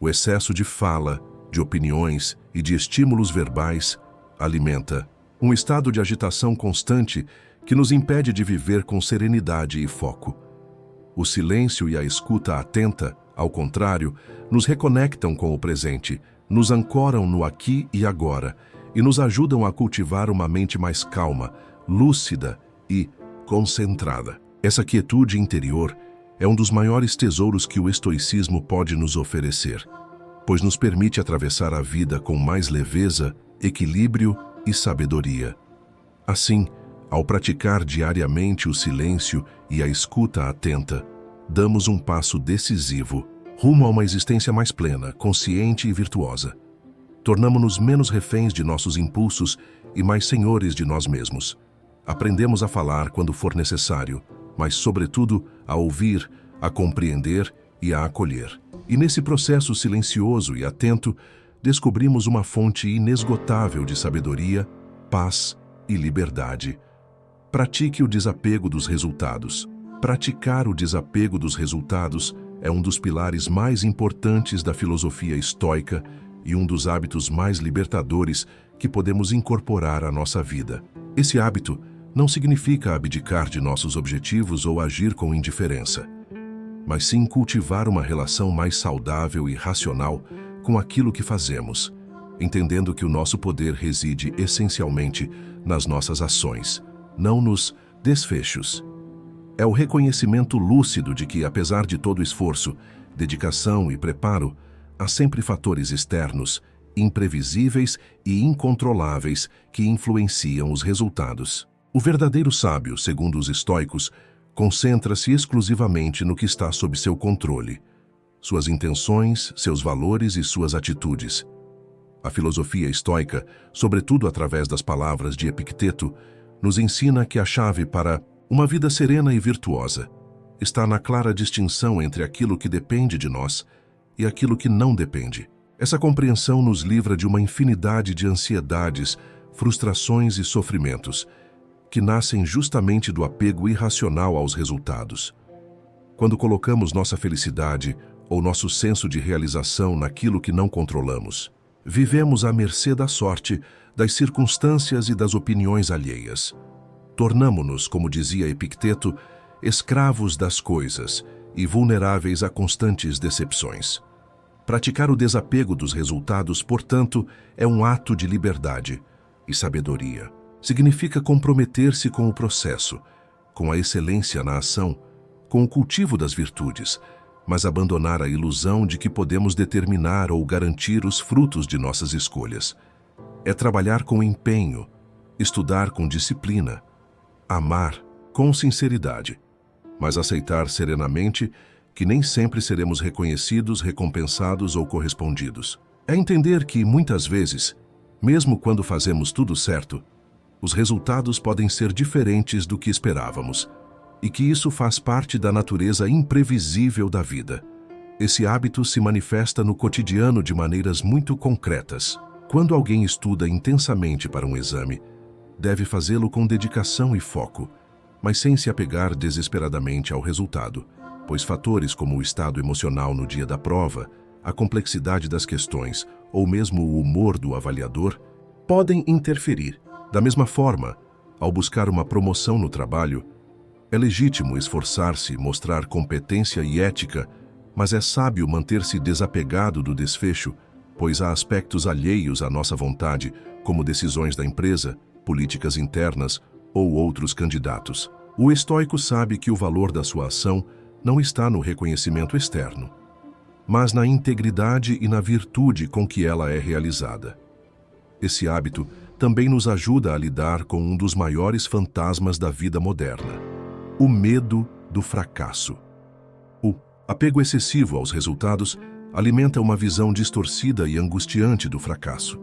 O excesso de fala, de opiniões e de estímulos verbais alimenta um estado de agitação constante que nos impede de viver com serenidade e foco. O silêncio e a escuta atenta, ao contrário, nos reconectam com o presente, nos ancoram no aqui e agora e nos ajudam a cultivar uma mente mais calma, lúcida e concentrada. Essa quietude interior é um dos maiores tesouros que o estoicismo pode nos oferecer, pois nos permite atravessar a vida com mais leveza, equilíbrio e sabedoria. Assim, ao praticar diariamente o silêncio e a escuta atenta, damos um passo decisivo rumo a uma existência mais plena, consciente e virtuosa. Tornamo-nos menos reféns de nossos impulsos e mais senhores de nós mesmos. Aprendemos a falar quando for necessário, mas, sobretudo, a ouvir, a compreender e a acolher. E nesse processo silencioso e atento, descobrimos uma fonte inesgotável de sabedoria, paz e liberdade. Pratique o desapego dos resultados. Praticar o desapego dos resultados é um dos pilares mais importantes da filosofia estoica e um dos hábitos mais libertadores que podemos incorporar à nossa vida. Esse hábito não significa abdicar de nossos objetivos ou agir com indiferença, mas sim cultivar uma relação mais saudável e racional com aquilo que fazemos, entendendo que o nosso poder reside essencialmente nas nossas ações, não nos desfechos. É o reconhecimento lúcido de que, apesar de todo esforço, dedicação e preparo, há sempre fatores externos, imprevisíveis e incontroláveis que influenciam os resultados. O verdadeiro sábio, segundo os estoicos, concentra-se exclusivamente no que está sob seu controle, suas intenções, seus valores e suas atitudes. A filosofia estoica, sobretudo através das palavras de Epicteto, nos ensina que a chave para uma vida serena e virtuosa está na clara distinção entre aquilo que depende de nós e aquilo que não depende. Essa compreensão nos livra de uma infinidade de ansiedades, frustrações e sofrimentos, que nascem justamente do apego irracional aos resultados. Quando colocamos nossa felicidade ou nosso senso de realização naquilo que não controlamos, vivemos à mercê da sorte, das circunstâncias e das opiniões alheias. Tornamo-nos, como dizia Epicteto, escravos das coisas e vulneráveis a constantes decepções. Praticar o desapego dos resultados, portanto, é um ato de liberdade e sabedoria. Significa comprometer-se com o processo, com a excelência na ação, com o cultivo das virtudes, mas abandonar a ilusão de que podemos determinar ou garantir os frutos de nossas escolhas. É trabalhar com empenho, estudar com disciplina, amar com sinceridade, mas aceitar serenamente que nem sempre seremos reconhecidos, recompensados ou correspondidos. É entender que, muitas vezes, mesmo quando fazemos tudo certo, os resultados podem ser diferentes do que esperávamos, e que isso faz parte da natureza imprevisível da vida. Esse hábito se manifesta no cotidiano de maneiras muito concretas. Quando alguém estuda intensamente para um exame, deve fazê-lo com dedicação e foco, mas sem se apegar desesperadamente ao resultado, pois fatores como o estado emocional no dia da prova, a complexidade das questões ou mesmo o humor do avaliador podem interferir. Da mesma forma, ao buscar uma promoção no trabalho, é legítimo esforçar-se, mostrar competência e ética, mas é sábio manter-se desapegado do desfecho, pois há aspectos alheios à nossa vontade, como decisões da empresa, políticas internas ou outros candidatos. O estoico sabe que o valor da sua ação não está no reconhecimento externo, mas na integridade e na virtude com que ela é realizada. Esse hábito também nos ajuda a lidar com um dos maiores fantasmas da vida moderna: o medo do fracasso. O apego excessivo aos resultados alimenta uma visão distorcida e angustiante do fracasso,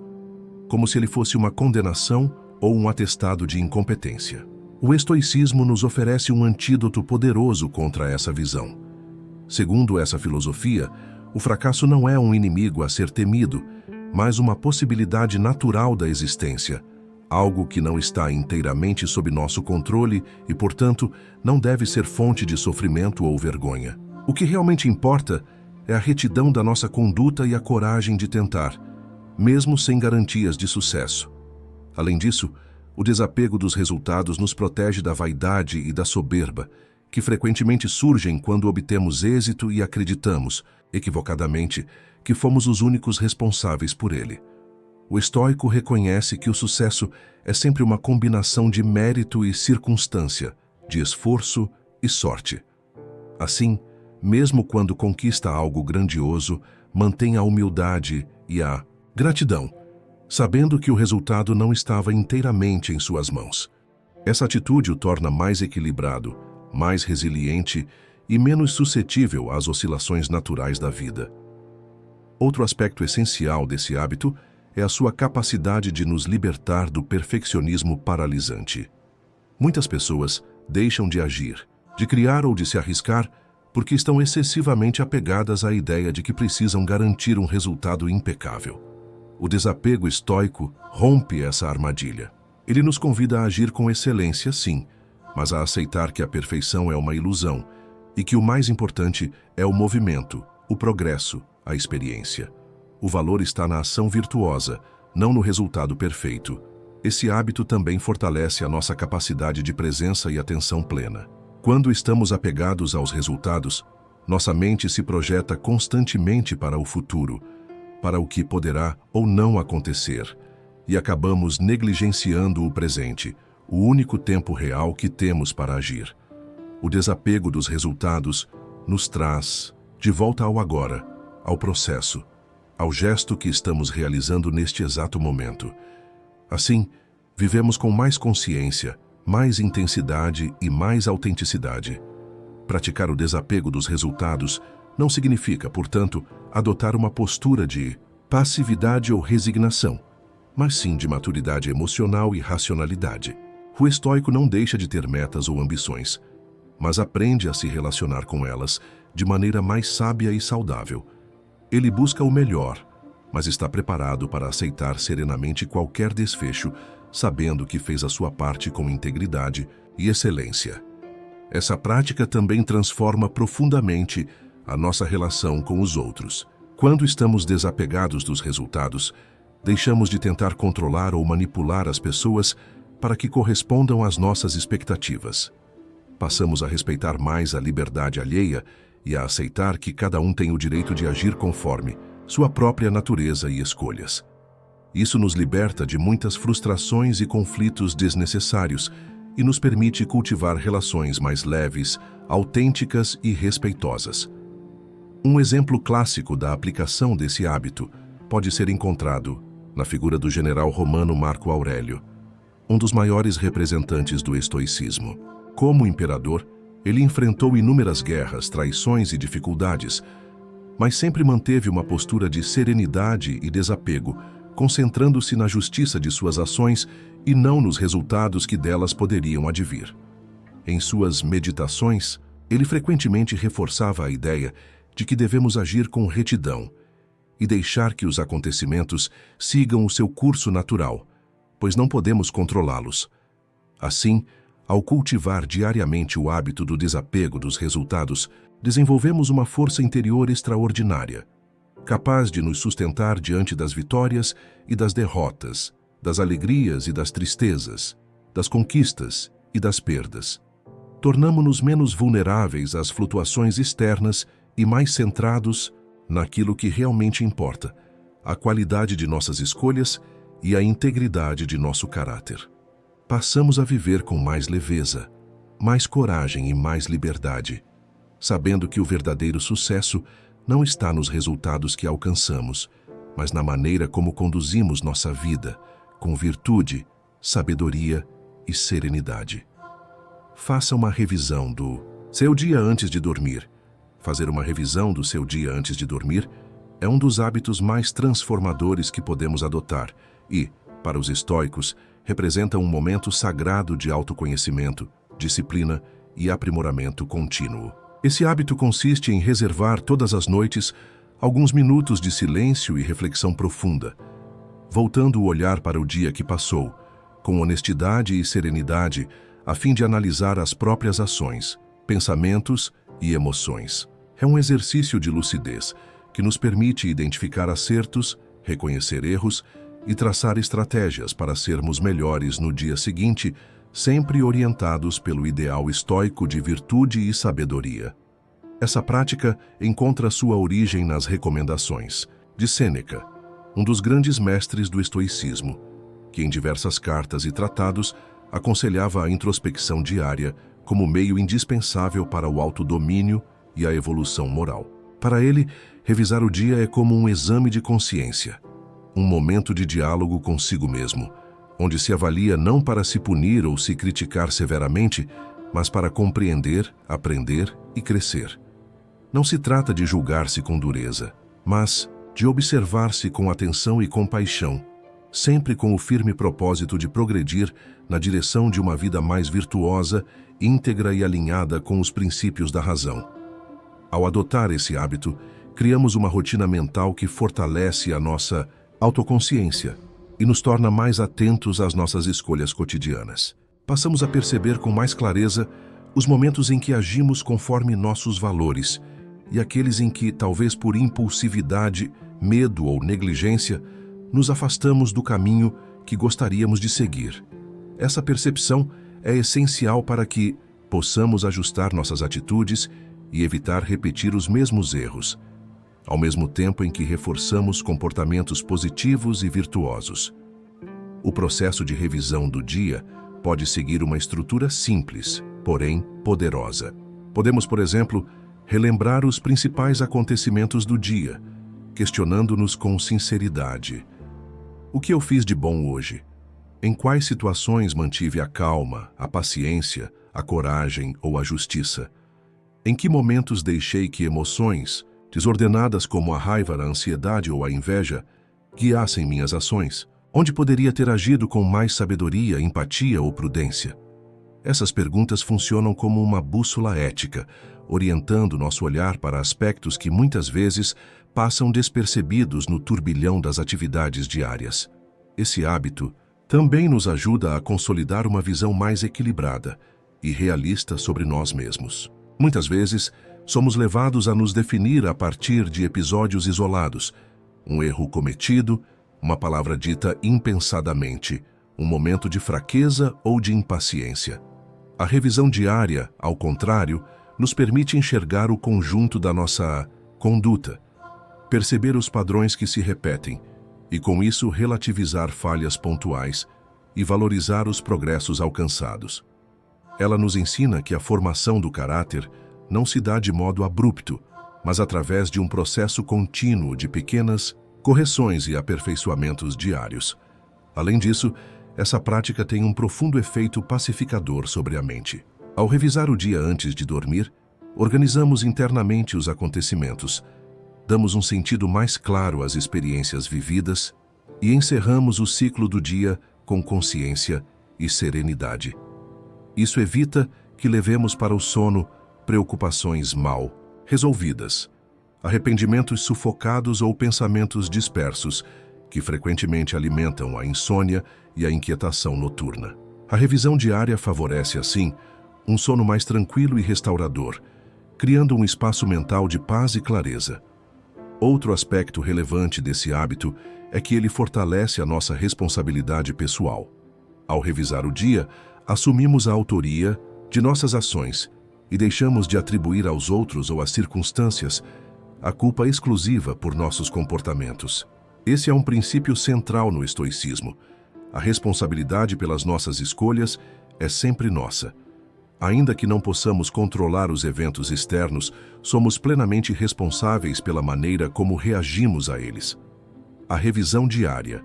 como se ele fosse uma condenação ou um atestado de incompetência. O estoicismo nos oferece um antídoto poderoso contra essa visão. Segundo essa filosofia, o fracasso não é um inimigo a ser temido, mas uma possibilidade natural da existência, algo que não está inteiramente sob nosso controle e, portanto, não deve ser fonte de sofrimento ou vergonha. O que realmente importa é a retidão da nossa conduta e a coragem de tentar, mesmo sem garantias de sucesso. Além disso, o desapego dos resultados nos protege da vaidade e da soberba, que frequentemente surgem quando obtemos êxito e acreditamos, equivocadamente, que fomos os únicos responsáveis por ele. O estoico reconhece que o sucesso é sempre uma combinação de mérito e circunstância, de esforço e sorte. Assim, mesmo quando conquista algo grandioso, mantém a humildade e a gratidão, sabendo que o resultado não estava inteiramente em suas mãos. Essa atitude o torna mais equilibrado, mais resiliente e menos suscetível às oscilações naturais da vida. Outro aspecto essencial desse hábito é a sua capacidade de nos libertar do perfeccionismo paralisante. Muitas pessoas deixam de agir, de criar ou de se arriscar porque estão excessivamente apegadas à ideia de que precisam garantir um resultado impecável. O desapego estoico rompe essa armadilha. Ele nos convida a agir com excelência, sim, mas a aceitar que a perfeição é uma ilusão e que o mais importante é o movimento, o progresso, a experiência. O valor está na ação virtuosa, não no resultado perfeito. Esse hábito também fortalece a nossa capacidade de presença e atenção plena. Quando estamos apegados aos resultados, nossa mente se projeta constantemente para o futuro, para o que poderá ou não acontecer, e acabamos negligenciando o presente, o único tempo real que temos para agir. O desapego dos resultados nos traz de volta ao agora, ao processo, ao gesto que estamos realizando neste exato momento. Assim, vivemos com mais consciência, mais intensidade e mais autenticidade. Praticar o desapego dos resultados não significa, portanto, adotar uma postura de passividade ou resignação, mas sim de maturidade emocional e racionalidade. O estoico não deixa de ter metas ou ambições, mas aprende a se relacionar com elas de maneira mais sábia e saudável. Ele busca o melhor, mas está preparado para aceitar serenamente qualquer desfecho, sabendo que fez a sua parte com integridade e excelência. Essa prática também transforma profundamente a nossa relação com os outros. Quando estamos desapegados dos resultados, deixamos de tentar controlar ou manipular as pessoas para que correspondam às nossas expectativas. Passamos a respeitar mais a liberdade alheia e a aceitar que cada um tem o direito de agir conforme sua própria natureza e escolhas. Isso nos liberta de muitas frustrações e conflitos desnecessários e nos permite cultivar relações mais leves, autênticas e respeitosas. Um exemplo clássico da aplicação desse hábito pode ser encontrado na figura do general romano Marco Aurélio, um dos maiores representantes do estoicismo. Como imperador, ele enfrentou inúmeras guerras, traições e dificuldades, mas sempre manteve uma postura de serenidade e desapego, concentrando-se na justiça de suas ações e não nos resultados que delas poderiam advir. Em suas meditações, ele frequentemente reforçava a ideia de que devemos agir com retidão e deixar que os acontecimentos sigam o seu curso natural, pois não podemos controlá-los. Assim, ao cultivar diariamente o hábito do desapego dos resultados, desenvolvemos uma força interior extraordinária, capaz de nos sustentar diante das vitórias e das derrotas, das alegrias e das tristezas, das conquistas e das perdas. Tornamo-nos menos vulneráveis às flutuações externas e mais centrados naquilo que realmente importa, a qualidade de nossas escolhas e a integridade de nosso caráter. Passamos a viver com mais leveza, mais coragem e mais liberdade, sabendo que o verdadeiro sucesso não está nos resultados que alcançamos, mas na maneira como conduzimos nossa vida, com virtude, sabedoria e serenidade. Faça uma revisão do seu dia antes de dormir. Fazer uma revisão do seu dia antes de dormir é um dos hábitos mais transformadores que podemos adotar e, para os estoicos, representa um momento sagrado de autoconhecimento, disciplina e aprimoramento contínuo. Esse hábito consiste em reservar todas as noites alguns minutos de silêncio e reflexão profunda, voltando o olhar para o dia que passou, com honestidade e serenidade, a fim de analisar as próprias ações, pensamentos e emoções. É um exercício de lucidez que nos permite identificar acertos, reconhecer erros e traçar estratégias para sermos melhores no dia seguinte, sempre orientados pelo ideal estoico de virtude e sabedoria. Essa prática encontra sua origem nas recomendações de Sêneca, um dos grandes mestres do estoicismo, que em diversas cartas e tratados aconselhava a introspecção diária como meio indispensável para o autodomínio e a evolução moral. Para ele, revisar o dia é como um exame de consciência, um momento de diálogo consigo mesmo, onde se avalia não para se punir ou se criticar severamente, mas para compreender, aprender e crescer. Não se trata de julgar-se com dureza, mas de observar-se com atenção e compaixão, sempre com o firme propósito de progredir na direção de uma vida mais virtuosa, íntegra e alinhada com os princípios da razão. Ao adotar esse hábito, criamos uma rotina mental que fortalece a nossa autoconsciência e nos torna mais atentos às nossas escolhas cotidianas. Passamos a perceber com mais clareza os momentos em que agimos conforme nossos valores e aqueles em que, talvez por impulsividade, medo ou negligência, nos afastamos do caminho que gostaríamos de seguir. Essa percepção é essencial para que possamos ajustar nossas atitudes e evitar repetir os mesmos erros, ao mesmo tempo em que reforçamos comportamentos positivos e virtuosos. O processo de revisão do dia pode seguir uma estrutura simples, porém poderosa. Podemos, por exemplo, relembrar os principais acontecimentos do dia, questionando-nos com sinceridade. O que eu fiz de bom hoje? Em quais situações mantive a calma, a paciência, a coragem ou a justiça? Em que momentos deixei que emoções, desordenadas como a raiva, a ansiedade ou a inveja, guiassem minhas ações? Onde poderia ter agido com mais sabedoria, empatia ou prudência? Essas perguntas funcionam como uma bússola ética, orientando nosso olhar para aspectos que muitas vezes passam despercebidos no turbilhão das atividades diárias. Esse hábito também nos ajuda a consolidar uma visão mais equilibrada e realista sobre nós mesmos. Muitas vezes, somos levados a nos definir a partir de episódios isolados, um erro cometido, uma palavra dita impensadamente, um momento de fraqueza ou de impaciência. A revisão diária, ao contrário, nos permite enxergar o conjunto da nossa conduta, perceber os padrões que se repetem e, com isso, relativizar falhas pontuais e valorizar os progressos alcançados. Ela nos ensina que a formação do caráter não se dá de modo abrupto, mas através de um processo contínuo de pequenas correções e aperfeiçoamentos diários. Além disso, essa prática tem um profundo efeito pacificador sobre a mente. Ao revisar o dia antes de dormir, organizamos internamente os acontecimentos, damos um sentido mais claro às experiências vividas e encerramos o ciclo do dia com consciência e serenidade. Isso evita que levemos para o sono preocupações mal resolvidas, arrependimentos sufocados ou pensamentos dispersos que frequentemente alimentam a insônia e a inquietação noturna. A revisão diária favorece, assim, um sono mais tranquilo e restaurador, criando um espaço mental de paz e clareza. Outro aspecto relevante desse hábito é que ele fortalece a nossa responsabilidade pessoal. Ao revisar o dia, assumimos a autoria de nossas ações e deixamos de atribuir aos outros ou às circunstâncias a culpa exclusiva por nossos comportamentos. Esse é um princípio central no estoicismo. A responsabilidade pelas nossas escolhas é sempre nossa. Ainda que não possamos controlar os eventos externos, somos plenamente responsáveis pela maneira como reagimos a eles. A revisão diária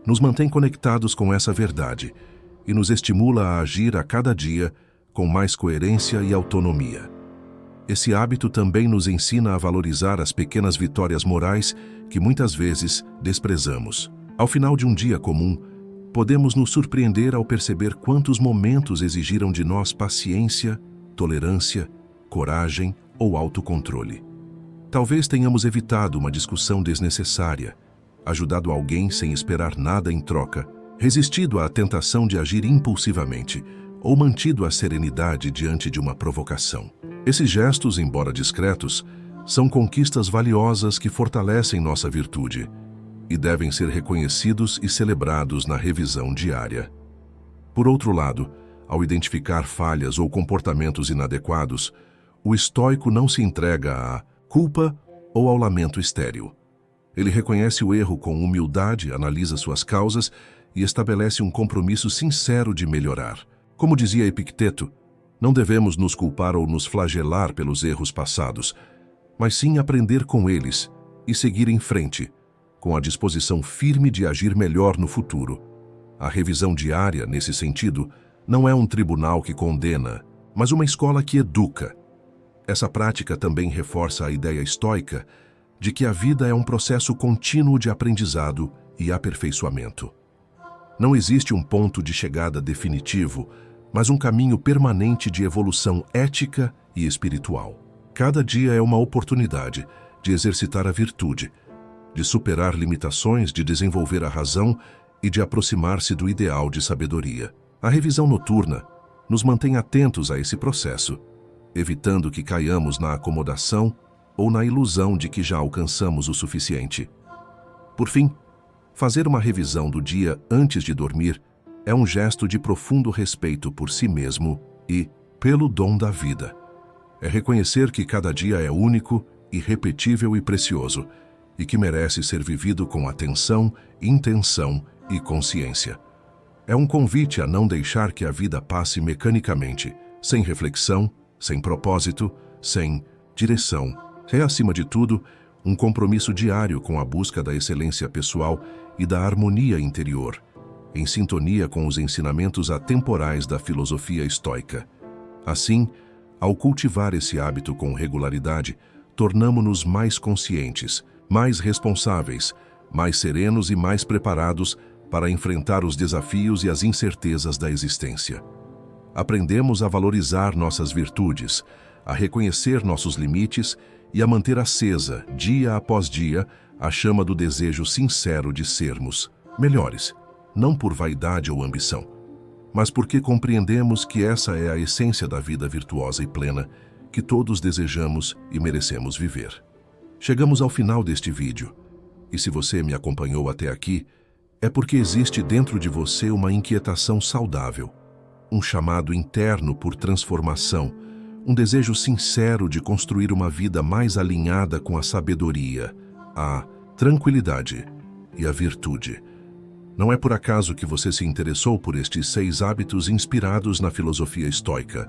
nos mantém conectados com essa verdade e nos estimula a agir a cada dia com mais coerência e autonomia. Esse hábito também nos ensina a valorizar as pequenas vitórias morais que muitas vezes desprezamos. Ao final de um dia comum, podemos nos surpreender ao perceber quantos momentos exigiram de nós paciência, tolerância, coragem ou autocontrole. Talvez tenhamos evitado uma discussão desnecessária, ajudado alguém sem esperar nada em troca, resistido à tentação de agir impulsivamente ou mantido a serenidade diante de uma provocação. Esses gestos, embora discretos, são conquistas valiosas que fortalecem nossa virtude e devem ser reconhecidos e celebrados na revisão diária. Por outro lado, ao identificar falhas ou comportamentos inadequados, o estoico não se entrega à culpa ou ao lamento estéril. Ele reconhece o erro com humildade, analisa suas causas e estabelece um compromisso sincero de melhorar. Como dizia Epicteto, não devemos nos culpar ou nos flagelar pelos erros passados, mas sim aprender com eles e seguir em frente, com a disposição firme de agir melhor no futuro. A revisão diária, nesse sentido, não é um tribunal que condena, mas uma escola que educa. Essa prática também reforça a ideia estoica de que a vida é um processo contínuo de aprendizado e aperfeiçoamento. Não existe um ponto de chegada definitivo, mas um caminho permanente de evolução ética e espiritual. Cada dia é uma oportunidade de exercitar a virtude, de superar limitações, de desenvolver a razão e de aproximar-se do ideal de sabedoria. A revisão noturna nos mantém atentos a esse processo, evitando que caiamos na acomodação ou na ilusão de que já alcançamos o suficiente. Por fim, fazer uma revisão do dia antes de dormir é um gesto de profundo respeito por si mesmo e pelo dom da vida. É reconhecer que cada dia é único, irrepetível e precioso, e que merece ser vivido com atenção, intenção e consciência. É um convite a não deixar que a vida passe mecanicamente, sem reflexão, sem propósito, sem direção. É, acima de tudo, um compromisso diário com a busca da excelência pessoal e da harmonia interior, em sintonia com os ensinamentos atemporais da filosofia estoica. Assim, ao cultivar esse hábito com regularidade, tornamo-nos mais conscientes, mais responsáveis, mais serenos e mais preparados para enfrentar os desafios e as incertezas da existência. Aprendemos a valorizar nossas virtudes, a reconhecer nossos limites e a manter acesa, dia após dia, a chama do desejo sincero de sermos melhores, não por vaidade ou ambição, mas porque compreendemos que essa é a essência da vida virtuosa e plena que todos desejamos e merecemos viver. Chegamos ao final deste vídeo, e se você me acompanhou até aqui, é porque existe dentro de você uma inquietação saudável, um chamado interno por transformação, um desejo sincero de construir uma vida mais alinhada com a sabedoria, a tranquilidade e a virtude. Não é por acaso que você se interessou por estes 6 hábitos inspirados na filosofia estoica,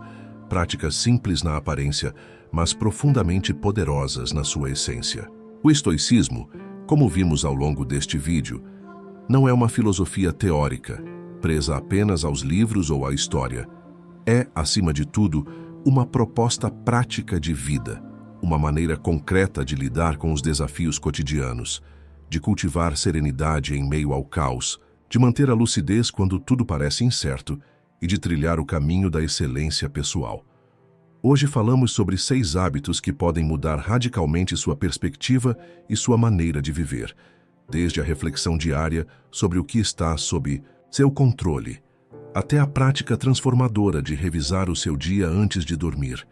práticas simples na aparência, mas profundamente poderosas na sua essência. O estoicismo, como vimos ao longo deste vídeo, não é uma filosofia teórica, presa apenas aos livros ou à história. É, acima de tudo, uma proposta prática de vida, uma maneira concreta de lidar com os desafios cotidianos, de cultivar serenidade em meio ao caos, de manter a lucidez quando tudo parece incerto e de trilhar o caminho da excelência pessoal. Hoje falamos sobre 6 hábitos que podem mudar radicalmente sua perspectiva e sua maneira de viver, desde a reflexão diária sobre o que está sob seu controle, até a prática transformadora de revisar o seu dia antes de dormir.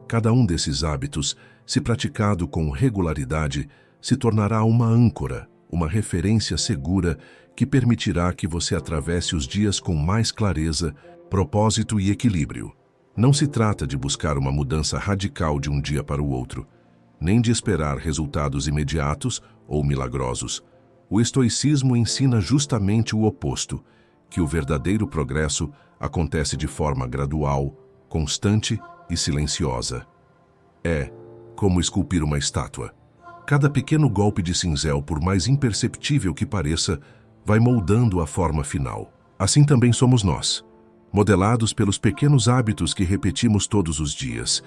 Cada um desses hábitos, se praticado com regularidade, se tornará uma âncora, uma referência segura que permitirá que você atravesse os dias com mais clareza, propósito e equilíbrio. Não se trata de buscar uma mudança radical de um dia para o outro, nem de esperar resultados imediatos ou milagrosos. O estoicismo ensina justamente o oposto, que o verdadeiro progresso acontece de forma gradual, constante e silenciosa. É como esculpir uma estátua. Cada pequeno golpe de cinzel, por mais imperceptível que pareça, vai moldando a forma final. Assim também somos nós, modelados pelos pequenos hábitos que repetimos todos os dias,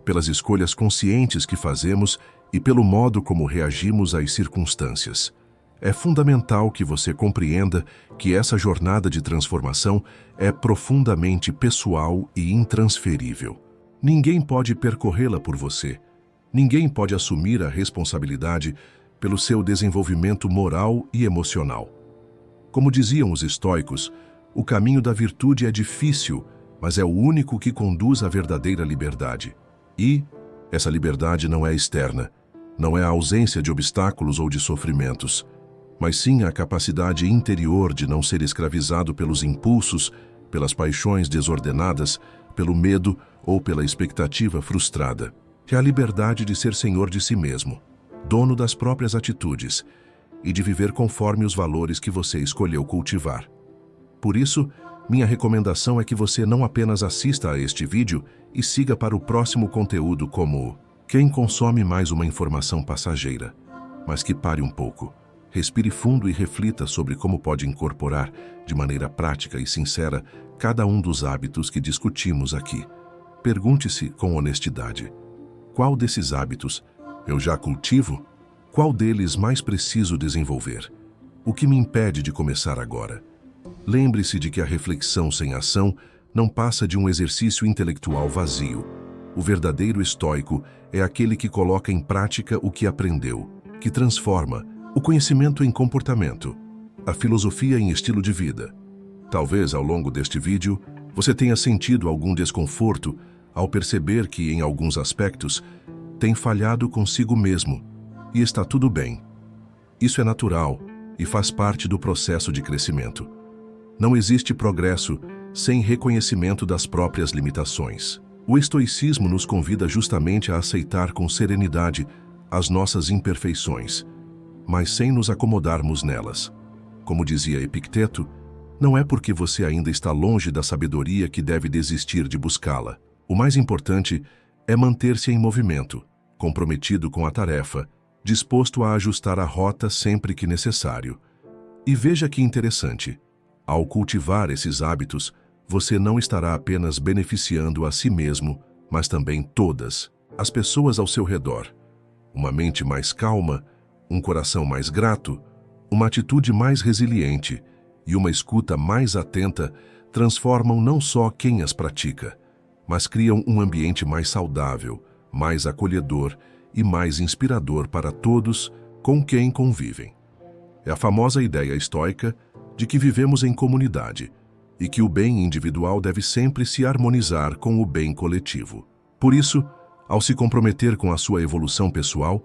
pelas escolhas conscientes que fazemos e pelo modo como reagimos às circunstâncias. É fundamental que você compreenda que essa jornada de transformação é profundamente pessoal e intransferível. Ninguém pode percorrê-la por você. Ninguém pode assumir a responsabilidade pelo seu desenvolvimento moral e emocional. Como diziam os estoicos, o caminho da virtude é difícil, mas é o único que conduz à verdadeira liberdade. E essa liberdade não é externa, não é a ausência de obstáculos ou de sofrimentos, mas sim a capacidade interior de não ser escravizado pelos impulsos, pelas paixões desordenadas, pelo medo ou pela expectativa frustrada. É a liberdade de ser senhor de si mesmo, dono das próprias atitudes e de viver conforme os valores que você escolheu cultivar. Por isso, minha recomendação é que você não apenas assista a este vídeo e siga para o próximo conteúdo como quem consome mais uma informação passageira, mas que pare um pouco, respire fundo e reflita sobre como pode incorporar, de maneira prática e sincera, cada um dos hábitos que discutimos aqui. Pergunte-se com honestidade: qual desses hábitos eu já cultivo? Qual deles mais preciso desenvolver? O que me impede de começar agora? Lembre-se de que a reflexão sem ação não passa de um exercício intelectual vazio. O verdadeiro estoico é aquele que coloca em prática o que aprendeu, que transforma o conhecimento em comportamento, a filosofia em estilo de vida. Talvez ao longo deste vídeo você tenha sentido algum desconforto ao perceber que, em alguns aspectos, tem falhado consigo mesmo, e está tudo bem. Isso é natural e faz parte do processo de crescimento. Não existe progresso sem reconhecimento das próprias limitações. O estoicismo nos convida justamente a aceitar com serenidade as nossas imperfeições, mas sem nos acomodarmos nelas. Como dizia Epicteto, não é porque você ainda está longe da sabedoria que deve desistir de buscá-la. O mais importante é manter-se em movimento, comprometido com a tarefa, disposto a ajustar a rota sempre que necessário. E veja que interessante, ao cultivar esses hábitos, você não estará apenas beneficiando a si mesmo, mas também todas as pessoas ao seu redor. Uma mente mais calma, um coração mais grato, uma atitude mais resiliente e uma escuta mais atenta transformam não só quem as pratica, mas criam um ambiente mais saudável, mais acolhedor e mais inspirador para todos com quem convivem. É a famosa ideia estoica de que vivemos em comunidade e que o bem individual deve sempre se harmonizar com o bem coletivo. Por isso, ao se comprometer com a sua evolução pessoal,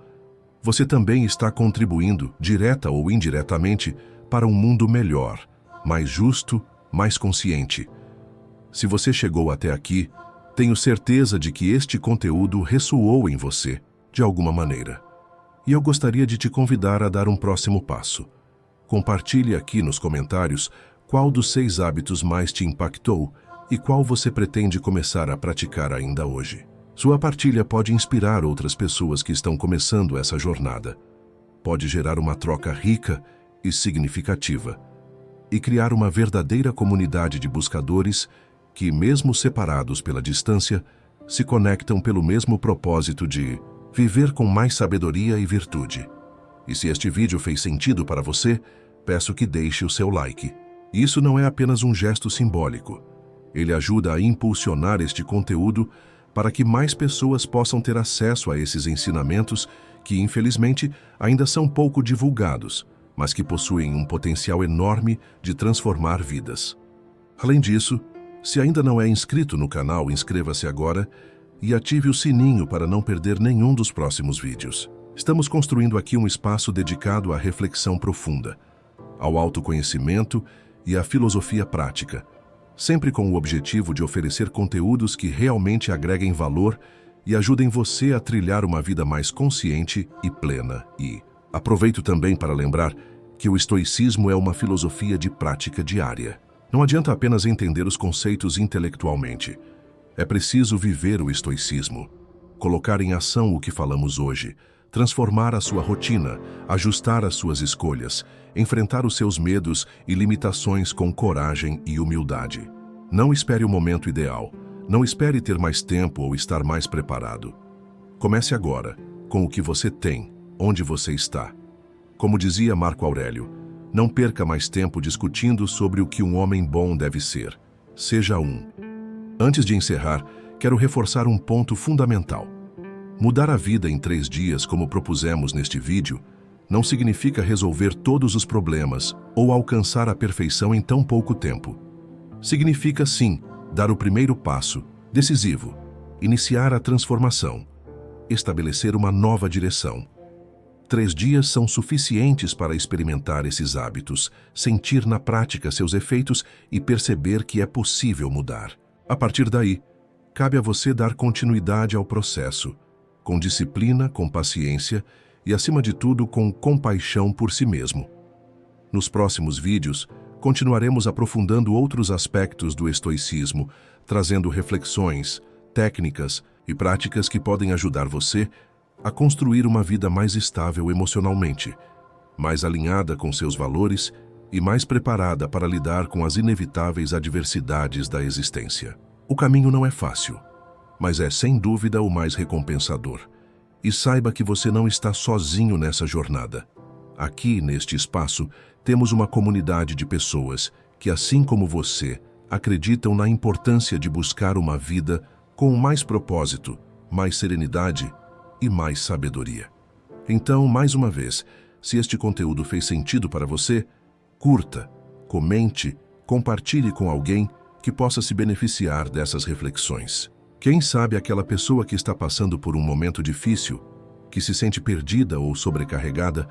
você também está contribuindo, direta ou indiretamente, para um mundo melhor, mais justo, mais consciente. Se você chegou até aqui, tenho certeza de que este conteúdo ressoou em você, de alguma maneira. E eu gostaria de te convidar a dar um próximo passo. Compartilhe aqui nos comentários qual dos 6 hábitos mais te impactou e qual você pretende começar a praticar ainda hoje. Sua partilha pode inspirar outras pessoas que estão começando essa jornada. Pode gerar uma troca rica e significativa e criar uma verdadeira comunidade de buscadores que, mesmo separados pela distância, se conectam pelo mesmo propósito de viver com mais sabedoria e virtude. E se este vídeo fez sentido para você, peço que deixe o seu like. Isso não é apenas um gesto simbólico. Ele ajuda a impulsionar este conteúdo para que mais pessoas possam ter acesso a esses ensinamentos que, infelizmente, ainda são pouco divulgados, mas que possuem um potencial enorme de transformar vidas. Além disso, se ainda não é inscrito no canal, inscreva-se agora e ative o sininho para não perder nenhum dos próximos vídeos. Estamos construindo aqui um espaço dedicado à reflexão profunda, ao autoconhecimento e à filosofia prática, sempre com o objetivo de oferecer conteúdos que realmente agreguem valor e ajudem você a trilhar uma vida mais consciente e plena. E aproveito também para lembrar que o estoicismo é uma filosofia de prática diária. Não adianta apenas entender os conceitos intelectualmente. É preciso viver o estoicismo, colocar em ação o que falamos hoje, transformar a sua rotina, ajustar as suas escolhas, enfrentar os seus medos e limitações com coragem e humildade. Não espere o momento ideal. Não espere ter mais tempo ou estar mais preparado. Comece agora, com o que você tem, onde você está. Como dizia Marco Aurélio, não perca mais tempo discutindo sobre o que um homem bom deve ser. Seja um. Antes de encerrar, quero reforçar um ponto fundamental. Mudar a vida em 3 dias, como propusemos neste vídeo, não significa resolver todos os problemas ou alcançar a perfeição em tão pouco tempo. Significa, sim, dar o primeiro passo, decisivo, iniciar a transformação, estabelecer uma nova direção. 3 dias são suficientes para experimentar esses hábitos, sentir na prática seus efeitos e perceber que é possível mudar. A partir daí, cabe a você dar continuidade ao processo, com disciplina, com paciência e, acima de tudo, com compaixão por si mesmo. Nos próximos vídeos, continuaremos aprofundando outros aspectos do estoicismo, trazendo reflexões, técnicas e práticas que podem ajudar você a construir uma vida mais estável emocionalmente, mais alinhada com seus valores e mais preparada para lidar com as inevitáveis adversidades da existência. O caminho não é fácil, mas é sem dúvida o mais recompensador. E saiba que você não está sozinho nessa jornada. Aqui, neste espaço, temos uma comunidade de pessoas que, assim como você, acreditam na importância de buscar uma vida com mais propósito, mais serenidade e mais sabedoria. Então, mais uma vez, se este conteúdo fez sentido para você, curta, comente, compartilhe com alguém que possa se beneficiar dessas reflexões. Quem sabe aquela pessoa que está passando por um momento difícil, que se sente perdida ou sobrecarregada,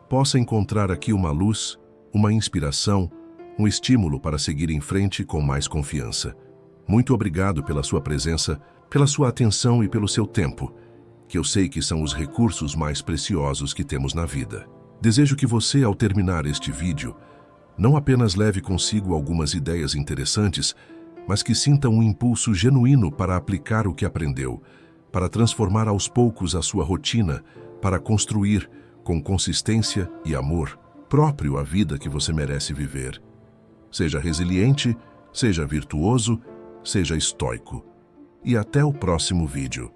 possa encontrar aqui uma luz, uma inspiração, um estímulo para seguir em frente com mais confiança. Muito obrigado pela sua presença, pela sua atenção e pelo seu tempo, que eu sei que são os recursos mais preciosos que temos na vida. Desejo que você, ao terminar este vídeo, não apenas leve consigo algumas ideias interessantes, mas que sinta um impulso genuíno para aplicar o que aprendeu, para transformar aos poucos a sua rotina, para construir, com consistência e amor próprio, a vida que você merece viver. Seja resiliente, seja virtuoso, seja estoico. E até o próximo vídeo.